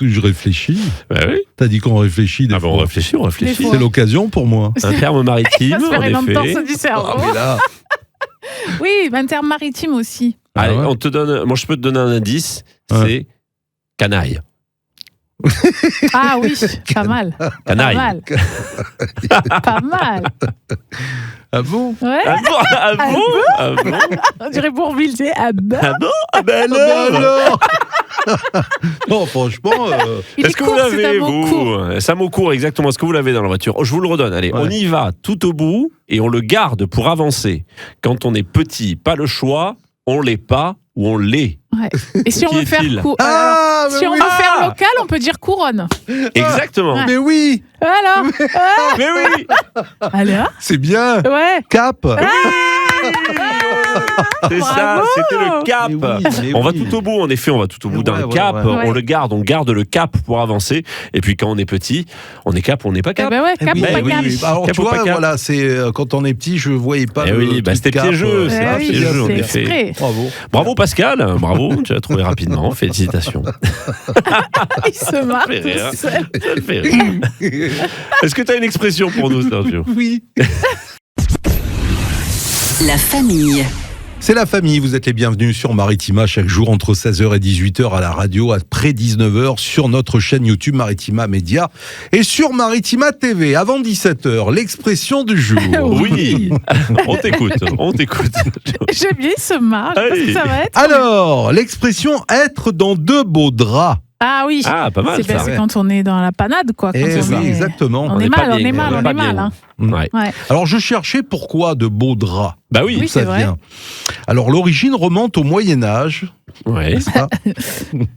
je réfléchis. Bah oui. T'as dit qu'on réfléchit des Ah bon, fois. on réfléchit. Des fois. C'est l'occasion pour moi. Un terme maritime, Ça se fait en une effet. entorse du cerveau. Ah, mais là, Oui, un terme maritime aussi. Allez, Ah ouais. on te donne. Moi, je peux te donner un indice. Ouais. C'est canaille. Ah oui, pas mal. Pas Canaille. mal. Pas mal. ah bon? Ouais. Ah bon? Ah bon? Ah bon? On dirait Bourville, c'est ah bah. Ah bon? Ah ben Ah ben alors. alors Non, franchement, Il est Est-ce que court, vous c'est l'avez, un mot vous? court. C'est un mot court, exactement. Est-ce que vous l'avez dans la voiture? Oh, je vous le redonne. Allez, Ouais. on y va tout au bout et on le garde pour avancer. Quand on est petit, pas le choix, on l'est pas ou on l'est. Ouais. Et si on Qui veut faire est-il? court, Ah, mais si on oui. veut faire local, on peut dire couronne. Exactement. Ouais. Mais oui, Alors, Mais oui. alors, c'est bien. ouais. Cap. C'est ça, Bravo. c'était le cap. Mais oui, mais On va oui. tout au bout, en effet, on va tout au bout Ouais, d'un ouais, cap. ouais. On Ouais. le garde, on garde le cap pour avancer. Et puis quand on est petit, on est cap ou on n'est pas Eh cap. ben ouais, cap Oui, ou pas oui, cap. oui. Alors Cap tu ou pas vois, cap. voilà, c'est quand on est petit, je voyais pas. Eh le oui, bah, truc c'était cap, piégeux, c'est un c'est piégeux, bien, c'est c'est bien. exprès. Bravo. Bravo Pascal, bravo, tu as trouvé rapidement, félicitations. Il se marre Ça fait rire. tout seul. Ça me fait rire. Est-ce que tu as une expression pour nous, Sergio? Oui. La famille. C'est la famille, vous êtes les bienvenus sur Maritima chaque jour entre 16h et 18h à la radio, après 19h sur notre chaîne YouTube Maritima Média et sur Maritima TV. Avant 17h, l'expression du jour. Oui, on t'écoute, on t'écoute. J'aime bien, il se marre. Je pense Allez. que ça va être. Alors, l'expression être dans de beaux draps. Ah oui. Ah, pas mal C'est ça. c'est quand on est dans la panade, quoi. Quand Eh on oui, est... exactement. On est est pas mal, on bien, est mal, on est on pas est mal. bien. Hein. Ouais. Ouais. Alors, je cherchais pourquoi de beaux draps. Bah oui, D'où ça c'est vrai. vient. Alors, l'origine remonte au Moyen-Âge. ouais. n'est-ce pas ?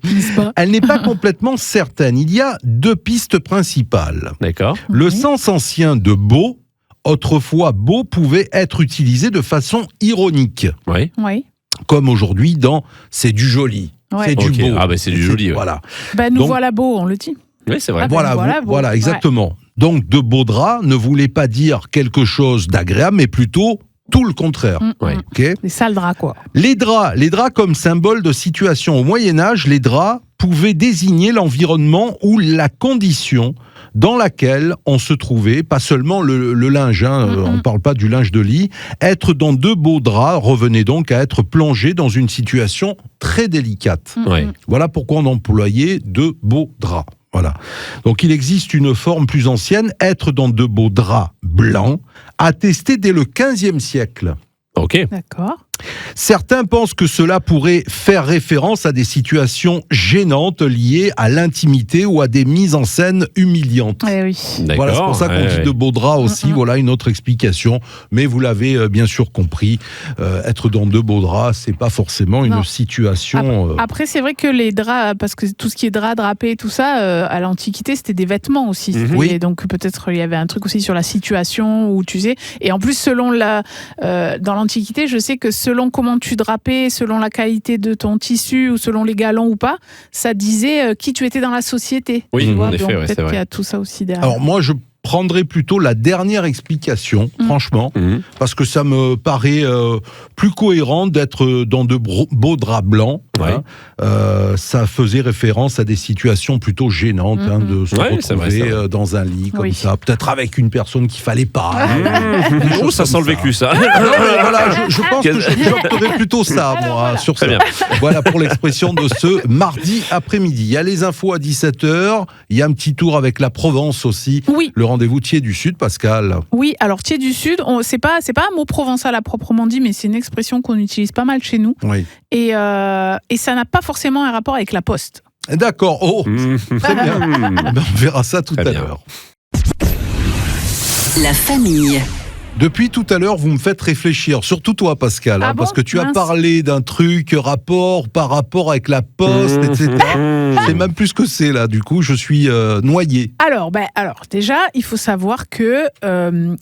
N'est-ce pas? Elle n'est pas complètement certaine. Il y a deux pistes principales. D'accord. Le Oui. sens ancien de beau, autrefois beau, pouvait être utilisé de façon ironique, Oui. Oui. comme aujourd'hui dans c'est du joli, Ouais. c'est du Ok. beau. Ah bah c'est du joli, ouais. Voilà, Ben, nous Donc- voilà beaux, on le dit. Oui, c'est vrai. Ah, voilà, voilà, beau. Ouais. exactement. Donc de beaux draps ne voulait pas dire quelque chose d'agréable, mais plutôt tout le contraire. Ouais. Ok ? Les sales draps, quoi. Les draps comme symbole de situation. Au Moyen-Âge, les draps pouvaient désigner l'environnement ou la condition dans laquelle on se trouvait, pas seulement le linge, hein, on ne parle pas du linge de lit. Être dans de beaux draps revenait donc à être plongé dans une situation très délicate. Ouais. Voilà pourquoi on employait de beaux draps. Voilà. Donc il existe une forme plus ancienne, être dans de beaux draps blancs, attesté dès le XVe siècle. Ok. D'accord. Certains pensent que cela pourrait faire référence à des situations gênantes liées à l'intimité ou à des mises en scène humiliantes. Eh oui. D'accord. Voilà, c'est pour ça qu'on ouais, dit ouais. de beaux draps aussi. Voilà une autre explication. Mais vous l'avez bien sûr compris, être dans de beaux draps, c'est pas forcément une Non. situation. Après, c'est vrai que les draps, parce que tout ce qui est drap, drapé, tout ça, à l'Antiquité, c'était des vêtements aussi. Mhm. C'était- Oui. Donc peut-être il y avait un truc aussi sur la situation où tu sais. Et en plus, selon dans l'Antiquité, je sais que selon comment tu drapais, selon la qualité de ton tissu ou selon les galons ou pas, ça disait qui tu étais dans la société. Oui, Tu en vois, effet, donc ouais, c'est peut-être vrai. qu'il y a tout ça aussi derrière. Alors moi, je prendrais plutôt la dernière explication, franchement, Mhm. parce que ça me paraît plus cohérent d'être dans de beaux draps blancs. Ouais. Hein. Ça faisait référence à des situations plutôt gênantes, hein, de se Ouais, c'est vrai, retrouver c'est vrai. dans un lit comme Oui. ça, peut-être avec une personne qu'il fallait pas. hein. Des Oh, choses ça sent comme le vécu, ça. Non, mais voilà, je pense que j'opterais plutôt ça, moi, sur Très ça. bien. Voilà pour l'expression de ce mardi après-midi. Il y a les infos à 17h, il y a un petit tour avec la Provence aussi, Oui. le rendez-vous Thiers du Sud, Pascal. Oui, alors Thiers du Sud, c'est pas un mot provençal à proprement dit, mais c'est une expression qu'on utilise pas mal chez nous. Oui. Et ça n'a pas forcément un rapport avec la poste. D'accord, oh, Mhm. très bien. Ben, on verra ça tout Très à bien. l'heure. La famille. Depuis tout à l'heure, vous me faites réfléchir, surtout toi, Pascal, Ah hein, bon parce que tu as Mince. parlé d'un truc par rapport avec la poste, etc. Mhm. Je sais même plus ce que c'est là. Du coup, je suis noyé. Alors déjà, il faut savoir que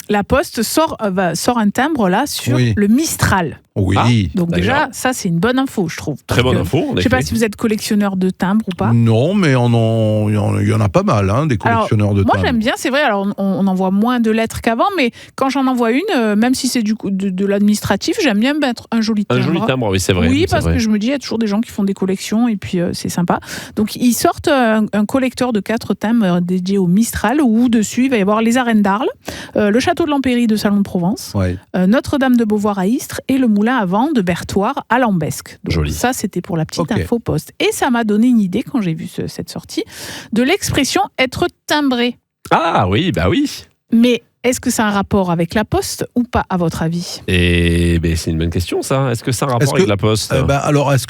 la Poste sort un timbre là sur Oui. le Mistral. Oui. Donc D'accord. déjà, ça c'est une bonne info, je trouve. Très bonne Que- info. en Je sais pas effet. si vous êtes collectionneur de timbres ou pas. Non, mais il y en a pas mal, hein, des collectionneurs de Moi timbres. j'aime bien, c'est vrai, alors on envoie moins de lettres qu'avant, mais quand j'en envoie une, même si c'est de l'administratif, j'aime bien mettre un joli Un timbre. joli timbre, oui, c'est vrai. Oui, c'est parce vrai. que je me dis, il y a toujours des gens qui font des collections et puis c'est sympa. Donc ils sortent un collecteur de 4 timbres dédié au Mistral où dessus il va y avoir les arènes d'Arles, le château de l'Empéry de Salon de Provence, Ouais. Notre-Dame de Beauvoir à Istres et le moulin à vent de Bertoire à Lambesque. Donc, Joli. ça, c'était pour la petite Ok. info poste. Et ça m'a donné une idée quand j'ai vu cette sortie de l'expression être timbré. Ah oui, bah oui. Mais est-ce que ça a un rapport avec la poste ou pas, à votre avis? Et ben, c'est une bonne question, ça. Est-ce que ça a un rapport Est-ce avec que- la poste Alors, est-ce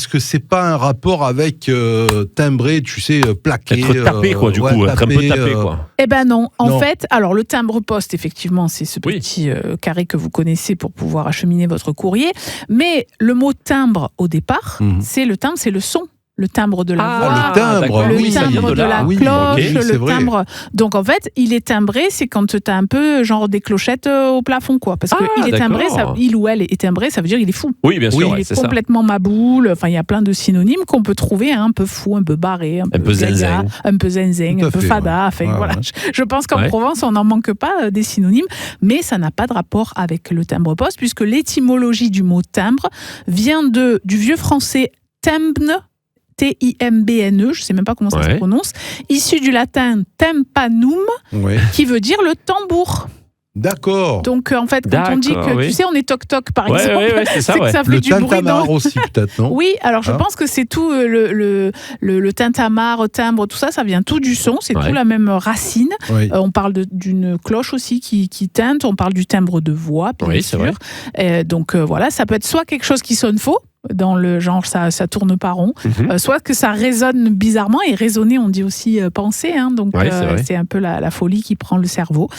que c'est pas un rapport avec timbré, tu sais, plaqué Être tapé, quoi, du coup. Être un peu tapé, quoi. Eh ben non. En Non. fait, alors le timbre poste, effectivement, c'est ce Oui. petit carré que vous connaissez pour pouvoir acheminer votre courrier. Mais le mot timbre, au départ, Mhm. c'est le timbre, c'est le son. Le timbre de la voix. le timbre, d'accord, Le oui, ça vient timbre de là. la Oui, cloche, ok, c'est le vrai. timbre. Donc en fait, il est timbré, c'est quand tu as un peu genre des clochettes au plafond, quoi. Parce Ah, qu'il est timbré, d'accord. il ou elle est timbré, ça veut dire qu'il est fou. Oui, bien sûr, Oui, ouais, il est c'est ça. complètement maboule. Enfin, il y a plein de synonymes qu'on peut trouver, hein, un peu fou, un peu barré, un peu zinzin. gaga, un peu zinzing, Tout à un peu fait, fada. ouais. Enfin, Ouais, voilà. ouais. Je pense qu'en Ouais. Provence, on n'en manque pas des synonymes, mais ça n'a pas de rapport avec le timbre-poste, puisque l'étymologie du mot timbre vient du vieux français tembne, T-I-M-B-N-E, je ne sais même pas comment ça se Ouais. prononce, issu du latin tempanum, Ouais. qui veut dire le tambour. D'accord. Donc en fait, quand on dit D'accord, que, oui. tu sais, on est toc-toc par Ouais, exemple, ouais, c'est ça, c'est que ouais. ça fait Le du bruit dans tintamarre aussi, peut-être, non? Oui, alors je Hein pense que c'est tout le tintamarre, timbre, tout ça, ça vient tout du son, c'est Ouais. tout la même racine. Oui. On parle d'une cloche aussi qui teinte, on parle du timbre de voix, bien Oui, c'est sûr. Donc voilà, ça peut être soit quelque chose qui sonne faux, dans le genre ça tourne pas rond, Mhm. soit que ça résonne bizarrement, et résonner on dit aussi penser, hein, donc Ouais, c'est vrai. c'est un peu la folie qui prend le cerveau.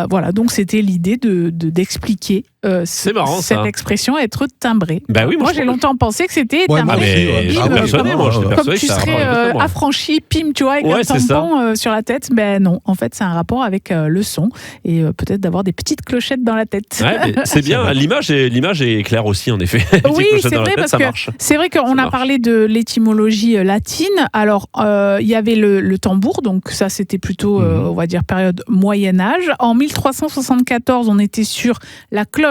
Voilà, donc c'était l'idée d'expliquer C'est marrant, cette ça. expression, être timbré. Bah oui, Moi je j'ai trouve- longtemps pensé que c'était Ouais, moi Ah, timbré. aussi, mais ouais. j'étais Ah oui, persuadé, moi, j'étais comme Comme persuadé tu que ça a un serais rapport avec moi. affranchi, pim, tu vois, avec Ouais, un c'est ça. tampon sur la tête. Ben non, en fait, c'est un rapport avec le son et peut-être d'avoir des petites clochettes dans la tête. Ouais, mais c'est bien, l'image est claire aussi, en effet. Les Oui, clochettes c'est dans la vrai, tête, parce ça que marche. C'est vrai qu'on Ça a marche. parlé de l'étymologie latine. Alors, il y avait le tambour, donc ça, c'était plutôt, on va dire, période Moyen-Âge. En 1374, on était sur la cloche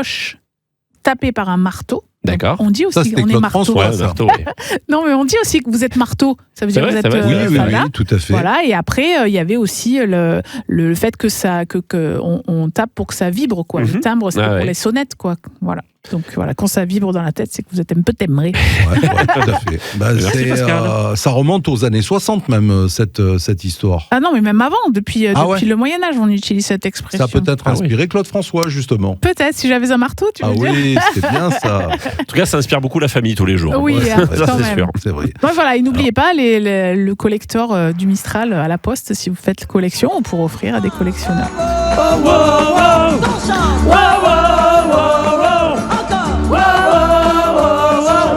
tapée par un marteau. D'accord. On dit Ça, aussi c'était on est Claude marteau. François. Ouais, ça. marteau, oui. Non, mais on dit aussi que vous êtes marteau. Ça veut C'est dire que vrai, vous êtes c'est vrai. Oui, oui, fada. oui, tout à fait. Voilà, et après, il y avait aussi le fait que on tape pour que ça vibre, quoi. Mhm. Le timbre, c'est Ah pour ouais. les sonnettes, quoi. Voilà. Donc voilà, quand ça vibre dans la tête, c'est que vous êtes un peu timbré. Ouais, ouais, tout à fait. Bah, Merci, c'est, Pascal. ça remonte aux années 60 même, cette histoire. Ah non, mais même avant, depuis Ah ouais. le Moyen-Âge, on utilise cette expression. Ça a peut-être Ah oui. inspiré Claude François, justement. Peut-être, si j'avais un marteau, tu Ah veux dire. oui, c'est bien ça. En tout cas, ça inspire beaucoup la famille tous les jours. Oui, Ouais, hein, c'est vrai, quand c'est même. sûr. C'est vrai. Donc voilà, et n'oubliez pas le collector du Mistral à la poste, si vous faites collection, ou pour offrir à des collectionneurs.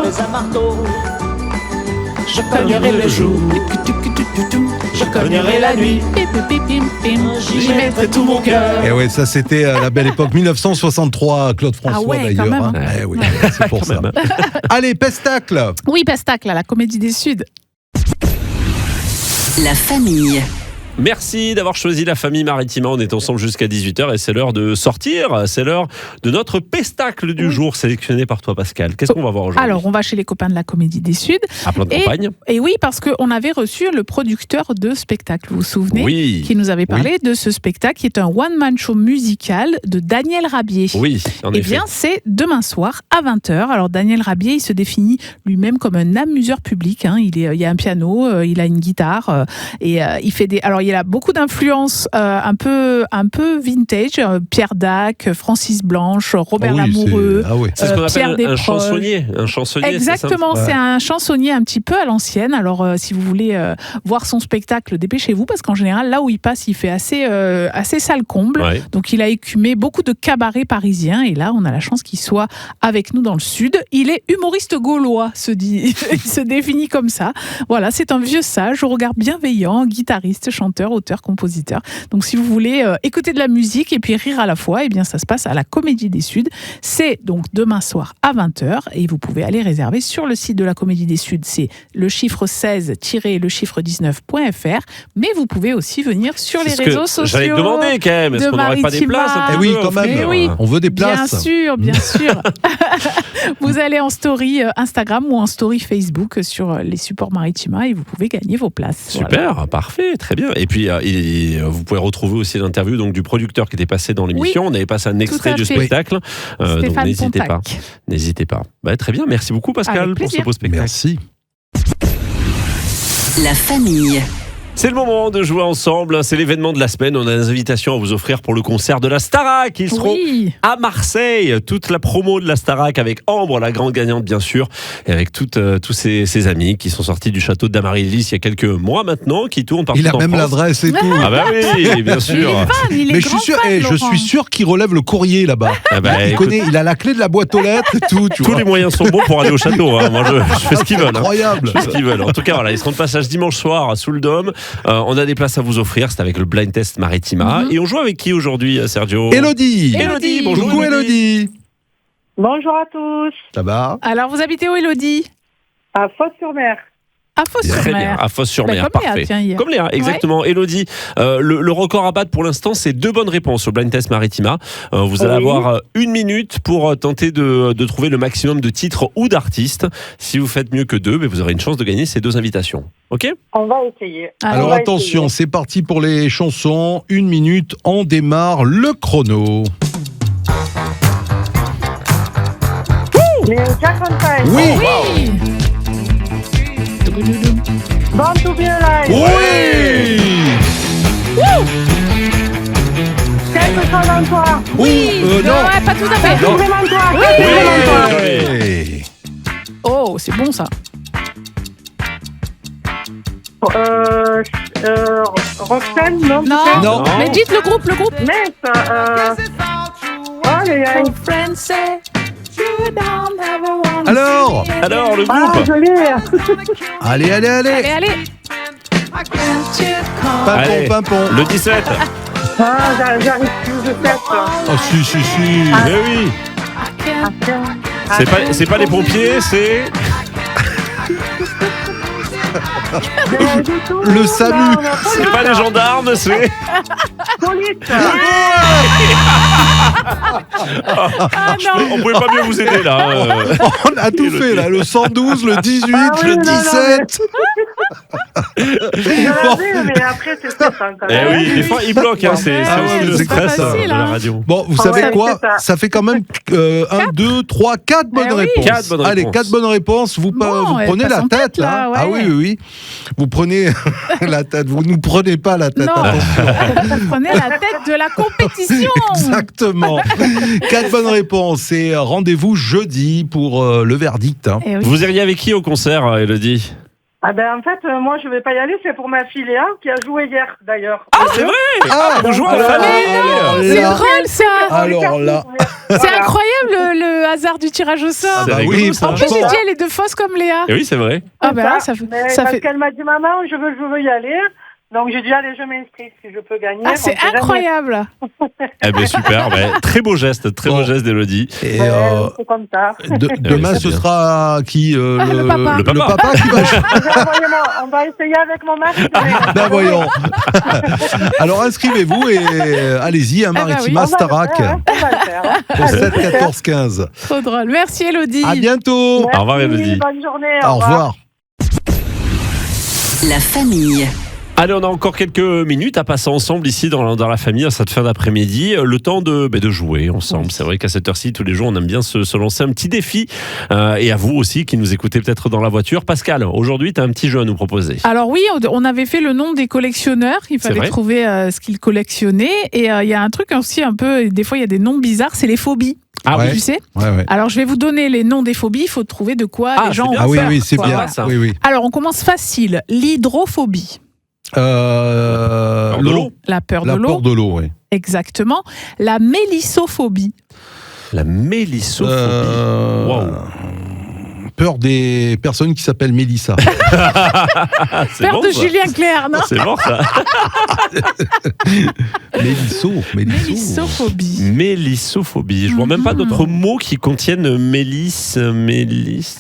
J'avais un marteau, je cognerai le jour, je cognerai la nuit, j'y mettrai tout mon cœur. Et ouais, ça c'était à la belle époque 1963, Claude François Ah ouais, d'ailleurs. quand même, hein. hein. Eh oui, c'est pour Quand ça. même. Allez, pestacle. Oui, Pestacle, à la Comédie des Suds. La famille. Merci d'avoir choisi la famille Maritima. On est ensemble jusqu'à 18h et c'est l'heure de sortir. C'est l'heure de notre pestacle du jour sélectionné par toi, Pascal. Qu'est-ce qu'on va voir aujourd'hui? Alors, on va chez les copains de la Comédie des Suds. à plein de et- campagne. Et oui, parce qu'on avait reçu le producteur de spectacle, vous vous souvenez, Oui. qui nous avait parlé de ce spectacle qui est un one-man show musical de Daniel Rabier. Oui, en Eh effet. bien, c'est demain soir à 20h. Alors, Daniel Rabier, il se définit lui-même comme un amuseur public. Hein. Il y a un piano, il a une guitare et il fait des. Alors, il a beaucoup d'influences un peu vintage. Pierre Dac, Francis Blanche, Robert Ah oui, Lamoureux. Ah oui. C'est ce qu'on Pierre appelle un Desproges. chansonnier. Un chansonnier, Exactement, Ouais. c'est un chansonnier un petit peu à l'ancienne. Alors, si vous voulez voir son spectacle, dépêchez-vous parce qu'en général, là où il passe, il fait assez salle comble. c'est ça. Ouais. Donc, il a écumé beaucoup de cabarets parisiens et là, on a la chance qu'il soit avec nous dans le Sud. Il est humoriste gaulois, il se définit comme ça. Voilà, c'est un vieux sage, au regard bienveillant, guitariste, chanteur. chanteur, auteur, compositeur. Donc si vous voulez écouter de la musique et puis rire à la fois, eh bien ça se passe à la Comédie des Suds. C'est donc demain soir à 20h et vous pouvez aller réserver sur le site de la Comédie des Suds. C'est le chiffre 16-le chiffre 19.fr. Mais vous pouvez aussi venir sur les réseaux sociaux. J'allais te demander quand même, est-ce qu'on n'aurait pas des places un petit oui, peu quand même. Oui. On veut des places. Bien sûr. Vous allez en story Instagram ou en story Facebook sur les supports Maritima et vous pouvez gagner vos places. Super, voilà. Parfait, très bien. Et puis vous pouvez retrouver aussi l'interview donc du producteur qui était passé dans l'émission. On avait passé un extrait du spectacle. Donc n'hésitez pas. Très bien, merci beaucoup Pascal pour ce beau spectacle. Merci. La famille. C'est le moment de jouer ensemble, c'est l'événement de la semaine. On a des invitations à vous offrir pour le concert de la Starac. Ils seront à Marseille. Toute la promo de la Starac avec Ambre, la grande gagnante bien sûr, et avec tous ses amis qui sont sortis du château d'Amaryllis il y a quelques mois maintenant, qui tournent partout en France. Il a même l'adresse et tout. Ah bah oui, bien sûr. Mais je suis sûr qu'il relève le courrier là-bas. Il a la clé de la boîte aux lettres et tout. Tous les moyens sont bons pour aller au château. Moi je fais ce qu'ils veulent. Incroyable. Je fais ce qu'ils veulent. En tout cas, voilà, ils seront de passage dimanche soir sous le Dôme. On a des places à vous offrir, c'est avec le Blind Test Maritima. Et on joue avec qui aujourd'hui, Sergio? Élodie. Bonjour. Coucou Élodie. Bonjour à tous. Ça va? Alors vous habitez où Élodie? À Fos-sur-Mer. À Fos-sur-Mer. À Fos-sur-Mer, parfait. Comme Léa, exactement. Élodie, le record à battre pour l'instant, c'est 2 bonnes réponses au Blind Test Maritima. Vous allez avoir 1 minute pour tenter de trouver le maximum de titres ou d'artistes. Si vous faites mieux que 2, vous aurez une chance de gagner ces 2 invitations. Ok? On va essayer. Alors attention, c'est parti pour les chansons. 1 minute, on démarre le chrono. Les Jack on Time. Oui. Born to be alive. Oui. Quelque chose en toi. Oui. Non. Pas tout à fait. Quelque chose en toi. Oui. Oh, c'est bon ça. Roxane, non? Non. Mais dites le groupe. Mais Alors le groupe. Ah, je l'ai. Allez. Pimpon. Le 17. Ah, j'arrive plus, je sais. Oh si. Mais oui. C'est pas les pompiers, c'est... Le SAMU. C'est pas les gendarmes, c'est... Police. Ah non. On pouvait pas mieux vous aider là. On a tout fait là, le 112, le 18, le 17. Mais après, c'est stressant quand même. Oui, des fois, ils bloquent. C'est aussi le stress de la radio. Bon, vous savez quoi? Ça fait quand même 1, 2, 3, 4 bonnes réponses. 4 bonnes Allez, réponses. 4 bonnes réponses. Vous prenez la tête là. ouais. Ah oui. Vous prenez la tête. Vous nous prenez pas la tête. Non. Attention. Vous prenez la tête de la compétition. Exactement. 4 bonnes réponses. Et rendez-vous jeudi pour le verdict. Eh oui. Vous iriez avec qui au concert, Élodie? Ah ben en fait, moi je vais pas y aller, c'est pour ma fille Léa qui a joué hier d'ailleurs. Ah, c'est vrai. Vous jouez en famille. C'est drôle ça. Alors là, C'est incroyable le hasard du tirage au sort. C'est rigolo, oui, ça. En plus, j'ai franchement. dit elle est de fausse comme Léa. Et oui, c'est vrai. Ah ben là, ça Parce fait... qu'elle m'a dit maman, je veux y aller. Donc j'ai dit allez, je m'inscris si je peux gagner. Ah, c'est incroyable. Eh bien, super. Très beau geste d'Élodie. et C'est comme ça. demain, ce sera qui le papa. Le papa. Le papa qui va jouer. Envoyez-moi, on va essayer avec mon mari. Ben voyons. Alors inscrivez-vous et allez-y, Maritima, Starac. On va le faire. Au 7 14 15. Trop drôle. Merci Élodie. À bientôt. Merci, Au revoir, Élodie. Bonne journée. Au revoir. La famille. Allez, on a encore quelques minutes à passer ensemble ici dans la famille, à cette fin d'après-midi. Le temps de jouer ensemble. Oui. C'est vrai qu'à cette heure-ci, tous les jours, on aime bien se lancer un petit défi. Et à vous aussi, qui nous écoutez peut-être dans la voiture. Pascal, aujourd'hui, tu as un petit jeu à nous proposer. Alors oui, on avait fait le nom des collectionneurs. Il fallait trouver ce qu'ils collectionnaient. Et il y a un truc aussi un peu... Des fois, il y a des noms bizarres. C'est les phobies. Ah ouais. Tu sais. Ouais. Alors, je vais vous donner les noms des phobies. Il faut trouver de quoi les gens ont peur. Oui, c'est bien. Voilà. Oui. Alors, on commence facile. L'hydrophobie. L'eau. La peur La de l'eau. peur de l'eau, oui. Exactement. La mélissophobie. La mélissophobie. Waouh. Peur des personnes qui s'appellent Mélissa. C'est Peur bon, de ça. Julien Clerc, non? C'est bon ça. Mélissophobie. Mélissophobie. Je vois même pas d'autres mots qui contiennent mélisse.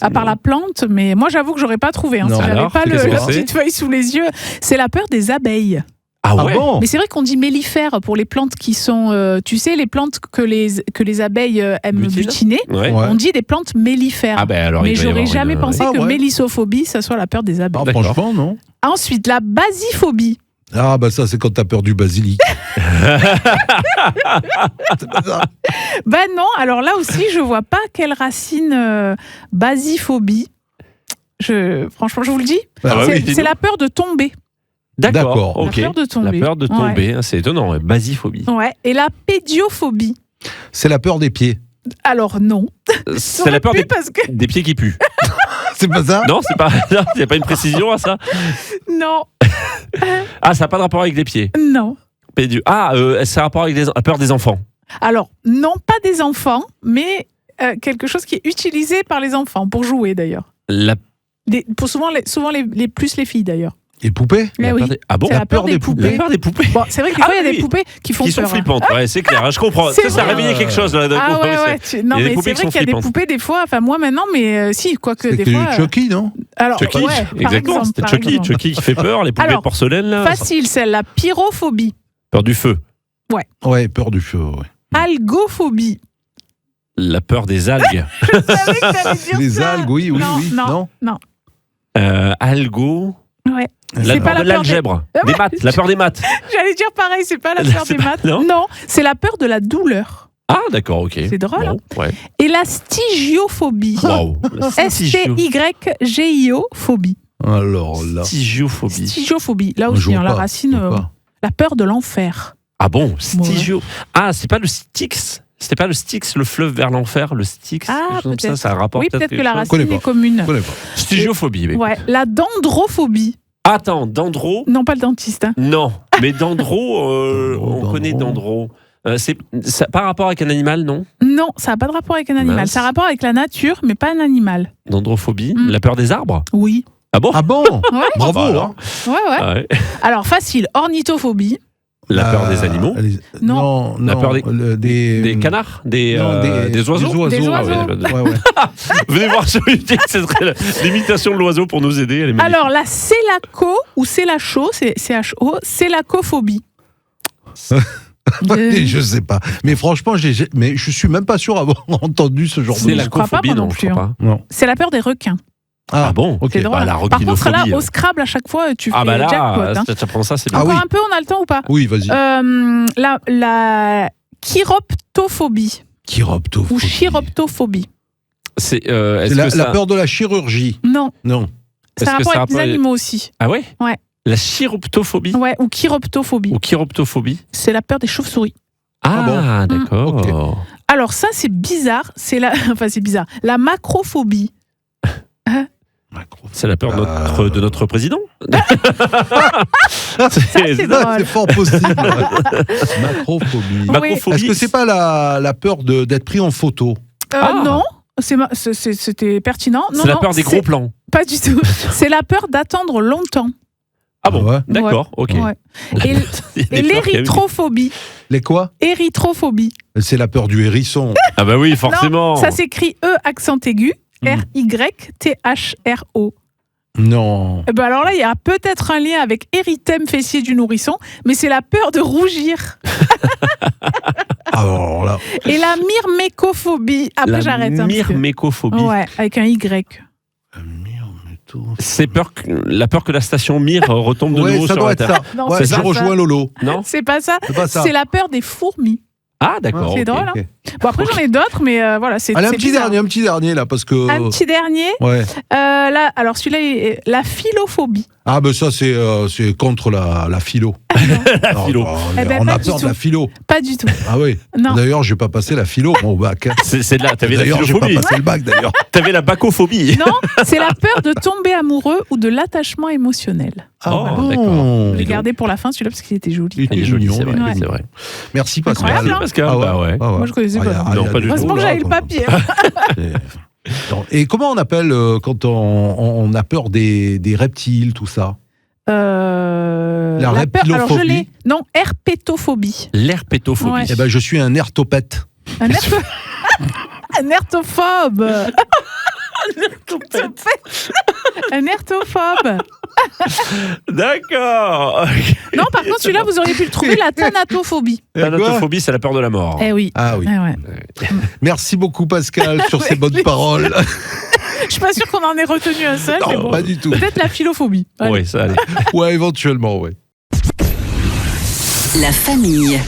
À part la plante, mais moi j'avoue que j'aurais pas trouvé. Hein, Non. si j'avais Alors, pas qu'est-ce que la c'est petite feuille sous les yeux. C'est la peur des abeilles. Ah Ah ouais. bon? Mais c'est vrai qu'on dit mellifères pour les plantes qui sont, tu sais, les plantes que les abeilles aiment Mutile. butiner. Ouais. Ouais. On dit des plantes mellifères. Ah ben alors mais il doit y j'aurais avoir jamais une- pensé Ah que ouais. mélissophobie, ça soit la peur des abeilles. Ah, D'accord. franchement, non. Ensuite, la basiphobie. Ah, bah ça, c'est quand t'as peur du basilic. C'est pas ça. Ben non, alors là aussi, je vois pas quelle racine basiphobie. Franchement, je vous le dis, Bah ouais, c'est oui, dis-nous. c'est la peur de tomber. D'accord. Ok. La peur de tomber. La peur de tomber, hein, c'est étonnant. Ouais. Basiphobie. Ouais. Et la pédiophobie. C'est la peur des pieds. Alors non. C'est la peur J'aurais pu parce que des pieds qui puent. C'est pas ça? Non, c'est pas. Il n'y a pas une précision à ça. non, Ah, ça n'a pas de rapport avec les pieds. non. Ah, c'est un rapport avec la peur des enfants. Alors non, pas des enfants, mais quelque chose qui est utilisé par les enfants pour jouer d'ailleurs. La, Pour souvent les plus les filles d'ailleurs. Et poupées? Mais la oui. peur des... Ah bon? C'est la peur des poupées. La peur des poupées. Bon, c'est vrai que des Ah fois il y a oui. des poupées qui font Qui sont peur. flippantes, ouais, c'est clair, je comprends. C'est Ça a vrai. réveillé quelque chose là. d'un Ah coup, ouais, c'est- ouais. Non, il y a des mais poupées c'est qui vrai sont qu'il y a des flippantes. poupées des fois, enfin moi maintenant, mais si, quoique des C'était fois. Chucky, non? Alors, Chucky, ouais, par exactement, exemple, c'était par Chucky, exemple. Chucky qui fait peur, les poupées Alors, de porcelaine là. Facile, c'est la pyrophobie, Peur du feu, Ouais, peur du feu, ouais. algophobie. la peur des algues, Je savais que t'allais dire Les ça. algues, oui, Non, oui. non. algo, Ouais. la C'est pas peur la de peur des- l'algèbre, des maths, la peur des maths. J'allais dire pareil, c'est pas la Là, peur c'est des pas- maths. non C'est la peur de la douleur. Ah d'accord, ok. C'est drôle, hein. Bon, ouais. Et la stygiophobie. Waouh. S-T-Y-G-I-O phobie. Alors là. Stygiophobie. Stygiophobie. Là Je aussi, vois hein, la pas, racine, je vois pas. la peur de l'enfer. Ah bon, stygio. Ah, c'est pas le Styx. C'était pas le Styx, le fleuve vers l'enfer, le Styx. Ah, quelque chose comme peut-être. ça a un rapport Oui, peut-être que la Je connais racine pas. est commune. Je connais pas. Stygiophobie. Mais... Ouais. La dendrophobie. Attends, Dendro. Non, pas le dentiste. Hein. Non, mais Dendro, on connaît Dendro. Dendro. C'est pas rapport avec un animal, non? Non, ça n'a pas de rapport avec un animal. Mince. Ça a rapport avec la nature, mais pas un animal. Dendrophobie, Mm. la peur des arbres? Oui. Ah bon? Ah bon? Ouais, Bravo. bah alors. hein. ouais, ouais. Ah ouais. Alors, facile. Ornithophobie. La peur des animaux? Non. La peur des- des Des canards? Des Des oiseaux? oiseaux. Des Ah oiseaux. ouais, Ouais, ouais. venez voir sur YouTube, ce serait l'imitation de l'oiseau pour nous aider. Elle est magnifique. Alors, la sélaco ou sélacho, c'est C-H-O, sélacophobie. Je sais pas. Mais franchement, mais je suis même pas sûr d'avoir entendu ce genre de C'est choses. la je crois pas, cophobie, moi non non, je plus, crois pas. Non. C'est la peur des requins. Ah bon? ok. C'est drôle. bah, la Par contre, là, requinophobie. au Scrabble, à chaque fois, tu fais Ah bah là, jackpot. Hein. tu apprends ça, c'est bien. Ah Encore oui. un peu, on a le temps ou pas Oui, vas-y. La chiroptophobie Chiroptophobie. ou chiroptophobie. C'est C'est la peur de la chirurgie. Non, Non. ça Est-ce a que rapport ça a avec les rapport- animaux aussi. Ah ouais? Ouais. La chiroptophobie Ouais, ou chiroptophobie. ou chiroptophobie? C'est la peur des chauves-souris. Ah, bon d'accord. Ok. Alors ça, c'est bizarre. Enfin, c'est bizarre. La macrophobie. C'est la peur de notre président? c'est drôle. C'est fort possible. Macrophobie. Oui. Macrophobie. Est-ce que c'est pas la peur d'être pris en photo? Ah. Non, c'était pertinent. Non, C'est la non, peur des gros c'est- plans. Pas du tout. C'est la peur d'attendre longtemps. Ah bon? Ouais. D'accord, ok. Ouais. Et, Il y a des et peurs qui aiment- l'érythrophobie. Les quoi? Érythrophobie. C'est la peur du hérisson. Ah bah oui, forcément. Non, ça s'écrit E accent aigu, Mm. R-Y-T-H-R-O. Non. Eh ben alors là, il y a peut-être un lien avec érythème fessier du nourrisson, mais c'est la peur de rougir. Alors là. Et la myrmécophobie. Après, La j'arrête un petit peu. myrmécophobie. Ouais, avec un Y. C'est la peur que la station Myr retombe de Ouais, nouveau ça sur doit la être Terre. ça. Non, Ouais, c'est je pas rejoins ça. Lolo. Non? C'est pas ça. C'est pas ça. C'est la peur des fourmis. Ah d'accord. C'est ok. drôle, hein. Ok. Bon, après, j'en ai d'autres, mais voilà, c'est Allez, c'est bizarre. un petit dernier là, parce que. Un petit dernier. Ouais. Là, alors celui-là, la philophobie. Ah, ben ça, c'est contre la philo. La philo. Eh ben, on pas a du peur de tout. la philo. Pas du tout. Ah oui. Non. D'ailleurs, j'ai pas passé la philo au bac. hein. C'est de là, t'avais la D'ailleurs, j'ai pas philophobie. passé le bac d'ailleurs. T'avais la bacophobie. Non, c'est la peur de tomber amoureux ou de l'attachement émotionnel. Oh, bon. d'accord. Je l'ai gardé pour la fin, celui-là, parce qu'il était joli. Il était Il est joli, mignon, c'est vrai. Ouais. C'est vrai. Merci Pascal. Incroyable, Merci Pascal. Ah ouais. Bah ouais. Ah ouais. Moi, je connaissais Ah, pas. y a- Non, y a pas des du tout. Heureusement que là, j'avais le quoi. papier. C'est- Et comment on appelle quand on a peur des reptiles, tout ça? La reptilophobie. Alors je l'ai. Non, herpétophobie. L'herpétophobie. Ouais. Eh ben, je suis un hertopète. Un hertophobe. Un hertophobe. D'accord. Non, par contre, celui-là, vous auriez pu le trouver, la thanatophobie. Thanatophobie, c'est la peur de la mort. Eh oui. Ah oui. Eh ouais. Merci beaucoup Pascal sur ces bonnes paroles. Je suis pas sûre qu'on en ait retenu un seul. mais Non, bon. pas du tout. Peut-être la philophobie. Allez. Oui, ça allait. Ouais, éventuellement, ouais. La famille.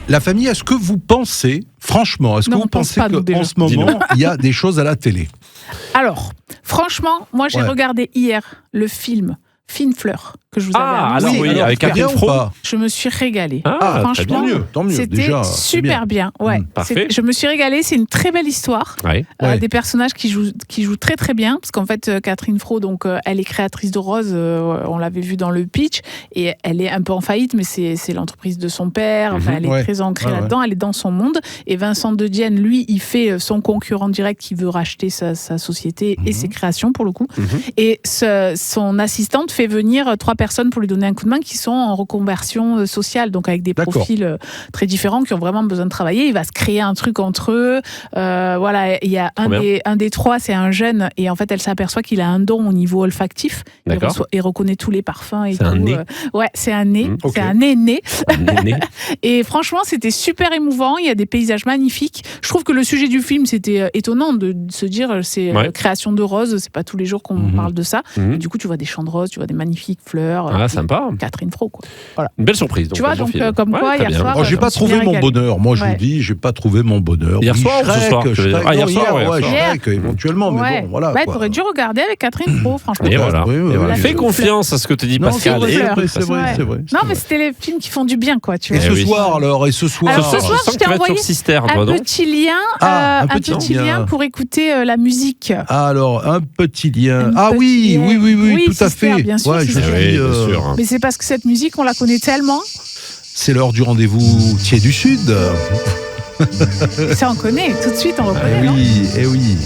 La famille, est-ce que vous pensez, franchement, est-ce que Non, vous on pense pensez pas, nous, déjà. qu'en ce moment, il y a des choses à la télé? Alors, franchement, moi j'ai Ouais. regardé hier le film Fine Fleur que je vous avais annoncé. alors oui, avec très bien Catherine ou Fro. pas? Je me suis régalée. Ah, franchement, Tant mieux. c'était Déjà, c'est super bien. Ouais. parfait. Je me suis régalée. C'est une très belle histoire. Ouais. Ouais. Des personnages qui jouent très très bien, parce qu'en fait Catherine Fro, donc elle est créatrice de Rose, on l'avait vu dans le pitch, et elle est un peu en faillite, mais c'est l'entreprise de son père. Enfin, elle est Ouais. très ancrée Ouais, là-dedans. Elle est dans son monde. Et Vincent De Dienne, lui, il fait son concurrent direct, qui veut racheter sa société et ses créations pour le coup. Et son assistante fait venir 3 personnes pour lui donner un coup de main, qui sont en reconversion sociale, donc avec des D'accord. profils très différents, qui ont vraiment besoin de travailler. Il va se créer un truc entre eux. Voilà, il y a Trop bien. un des 3, c'est un jeune, et en fait, elle s'aperçoit qu'il a un don au niveau olfactif. D'accord. Il reconnaît tous les parfums et C'est un tout. nez. Ouais, c'est un nez. Ok. C'est un nez. Né. Et franchement, c'était super émouvant. Il y a des paysages magnifiques. Je trouve que le sujet du film, c'était étonnant de se dire, c'est Ouais. création de roses. C'est pas tous les jours qu'on parle de ça. Mhm. Et du coup, tu vois des champs de roses, tu vois des magnifiques fleurs. Ah, et sympa. Catherine Fro, quoi. Voilà. Une belle surprise. Tu vois, un bon donc, film. comme quoi, très hier bien. soir, Oh, j'ai je pas me suis trouvé bien mon régalée. bonheur. Moi, je Ouais. vous dis, j'ai pas trouvé mon bonheur. Hier Oui, soir ou ce Shrek, soir, tu veux dire? Shrek, Ah, hier non, soir, ouais, ouais, hier Shrek, éventuellement, mais Ouais. bon, voilà. Bah, quoi. t'aurais dû regarder avec Catherine Fro, franchement. Et voilà. Oui, oui, Et voilà. oui. Fais confiance à ce que te dit Non, Pascal. c'est Et vrai, fleurs. c'est vrai, Ouais. c'est vrai. Non, mais c'était les films qui font du bien, quoi, tu Et vois. ce oui. soir, alors, et ce soir Alors, ce soir, je sens je que t'ai tu vas être envoyé sur Sister, toi, un non petit lien, Ah, un un petit petit lien. lien pour écouter la musique. Alors, un petit lien. Un Ah petit oui, lien. oui, Oui, tout à Sister, fait. bien sûr, Ouais, je Sister. suis, Oui, bien sûr. Mais c'est parce que cette musique, on la connaît tellement. C'est l'heure du rendez-vous Thiers du Sud. Ça, on connaît. Tout de suite, on reconnaît. non Oui, eh oui.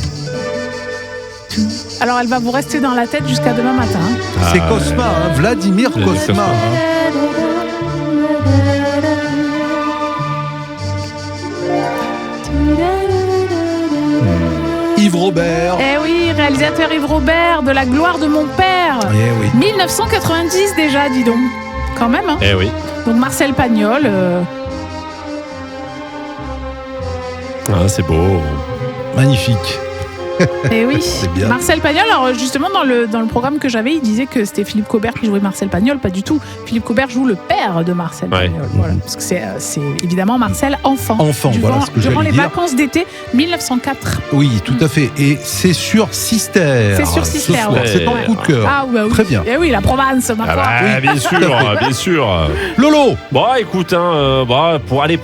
Alors, elle va vous rester dans la tête jusqu'à demain matin. C'est Cosma, hein, Vladimir Vladimir Cosma. Cosma. Yves Robert. Eh oui, réalisateur Yves Robert, de La gloire de mon père. Eh oui. 1990 déjà, dis donc. Quand même, hein. Eh oui. Donc Marcel Pagnol. Ah, c'est beau. Magnifique. Eh oui, C'est bien. Marcel Pagnol. Alors justement dans le programme que j'avais, il disait que c'était Philippe Cobert qui jouait Marcel Pagnol, pas du tout. Philippe Cobert joue le père de Marcel Ouais. Pagnol. Voilà, parce que c'est évidemment Marcel enfant. Enfant, voilà ce que durant j'allais les dire. vacances d'été 1904. Oui, tout à fait. Et c'est sur Sister. C'est sur Sister, ce soir. ouais. C'est ton coup de cœur. Ah ouais, oui. Très bien. Eh oui, la Provence, ma Ah foi. bah, bien sûr, bien sûr. Lolo. Bon, écoute,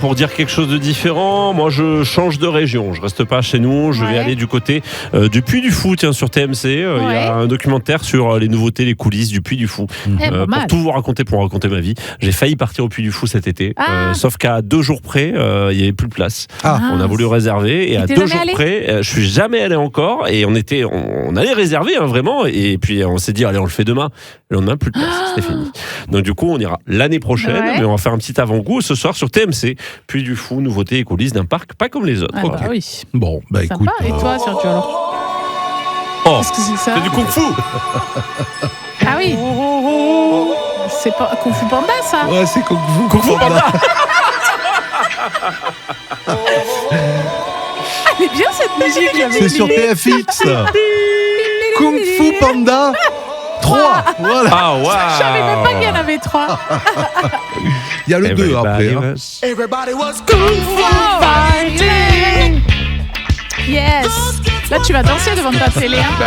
pour dire quelque chose de différent, moi je change de région. Je reste pas chez nous. Je vais Ouais. aller du côté du Puy du Fou, tiens, sur TMC. Il y Ouais. a un documentaire sur les nouveautés, les coulisses du Puy du Fou. Eh, pas Pour mal. tout vous raconter, pour raconter ma vie, j'ai failli partir au Puy du Fou cet été. Ah. Sauf qu'à 2 jours près, il n'y avait plus de place. Ah. On a voulu réserver et à t'es 2 jamais jours allé près, je suis jamais allé encore et on allait réserver hein, vraiment et puis on s'est dit allez on le fait demain. Le lendemain plus de place, c'était fini. Donc du coup on ira l'année prochaine, Ouais. mais on va faire un petit avant-goût ce soir sur TMC. Puy du Fou, nouveautés et coulisses d'un parc pas comme les autres. Ah, bah oui. Bon, bah Sympa. écoute. Et toi, Sergio, alors Oh, Qu'est-ce que c'est ça c'est du kung-fu. Ah oui. C'est pas Kung Fu Panda, ça. Ouais, c'est Kung Fu. Kung Fu Panda. Elle est bien cette musique. j'avais C'est sur oublié. TFX. Kung Fu Panda 3. Voilà. Ah waouh. Je savais même pas qu'il y en avait 3. Il y a le 2 après. Hein. Fighting. Yes. Là, tu vas danser devant ta télé. Hein.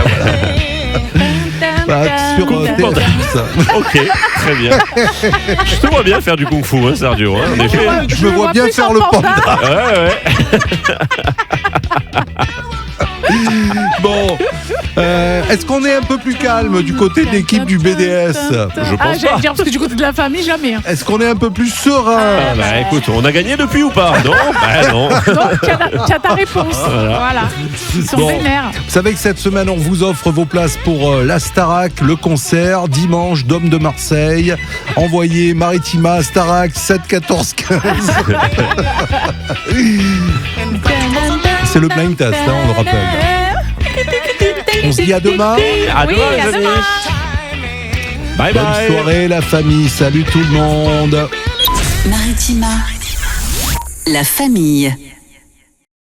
Bah, sur TFX. Ok, très bien. Je te vois bien faire du kung-fu, hein, Sergio. Hein, en effet. Je me vois bien plus faire en le panda. Ouais, ouais. Bon, Est-ce qu'on est un peu plus calme du côté de l'équipe du BDS? Je pense j'allais pas. dire parce que du côté de la famille, jamais. Hein. Est-ce qu'on est un peu plus serein? Ah bah écoute, on a gagné depuis ou pas? Non. Bah non. Donc, tu as ta réponse. Voilà. Ils sont Bon. vénères. Vous savez que cette semaine, on vous offre vos places pour la Starac, le concert, dimanche, Dôme de Marseille. Envoyez Maritima, Starac, 7 14 15. C'est le blind test, hein, on le rappelle. On se dit à demain. À demain, Oui, les à amis. demain. Bye Bonne bye. soirée, la famille. Salut tout le monde. Maritima. La famille.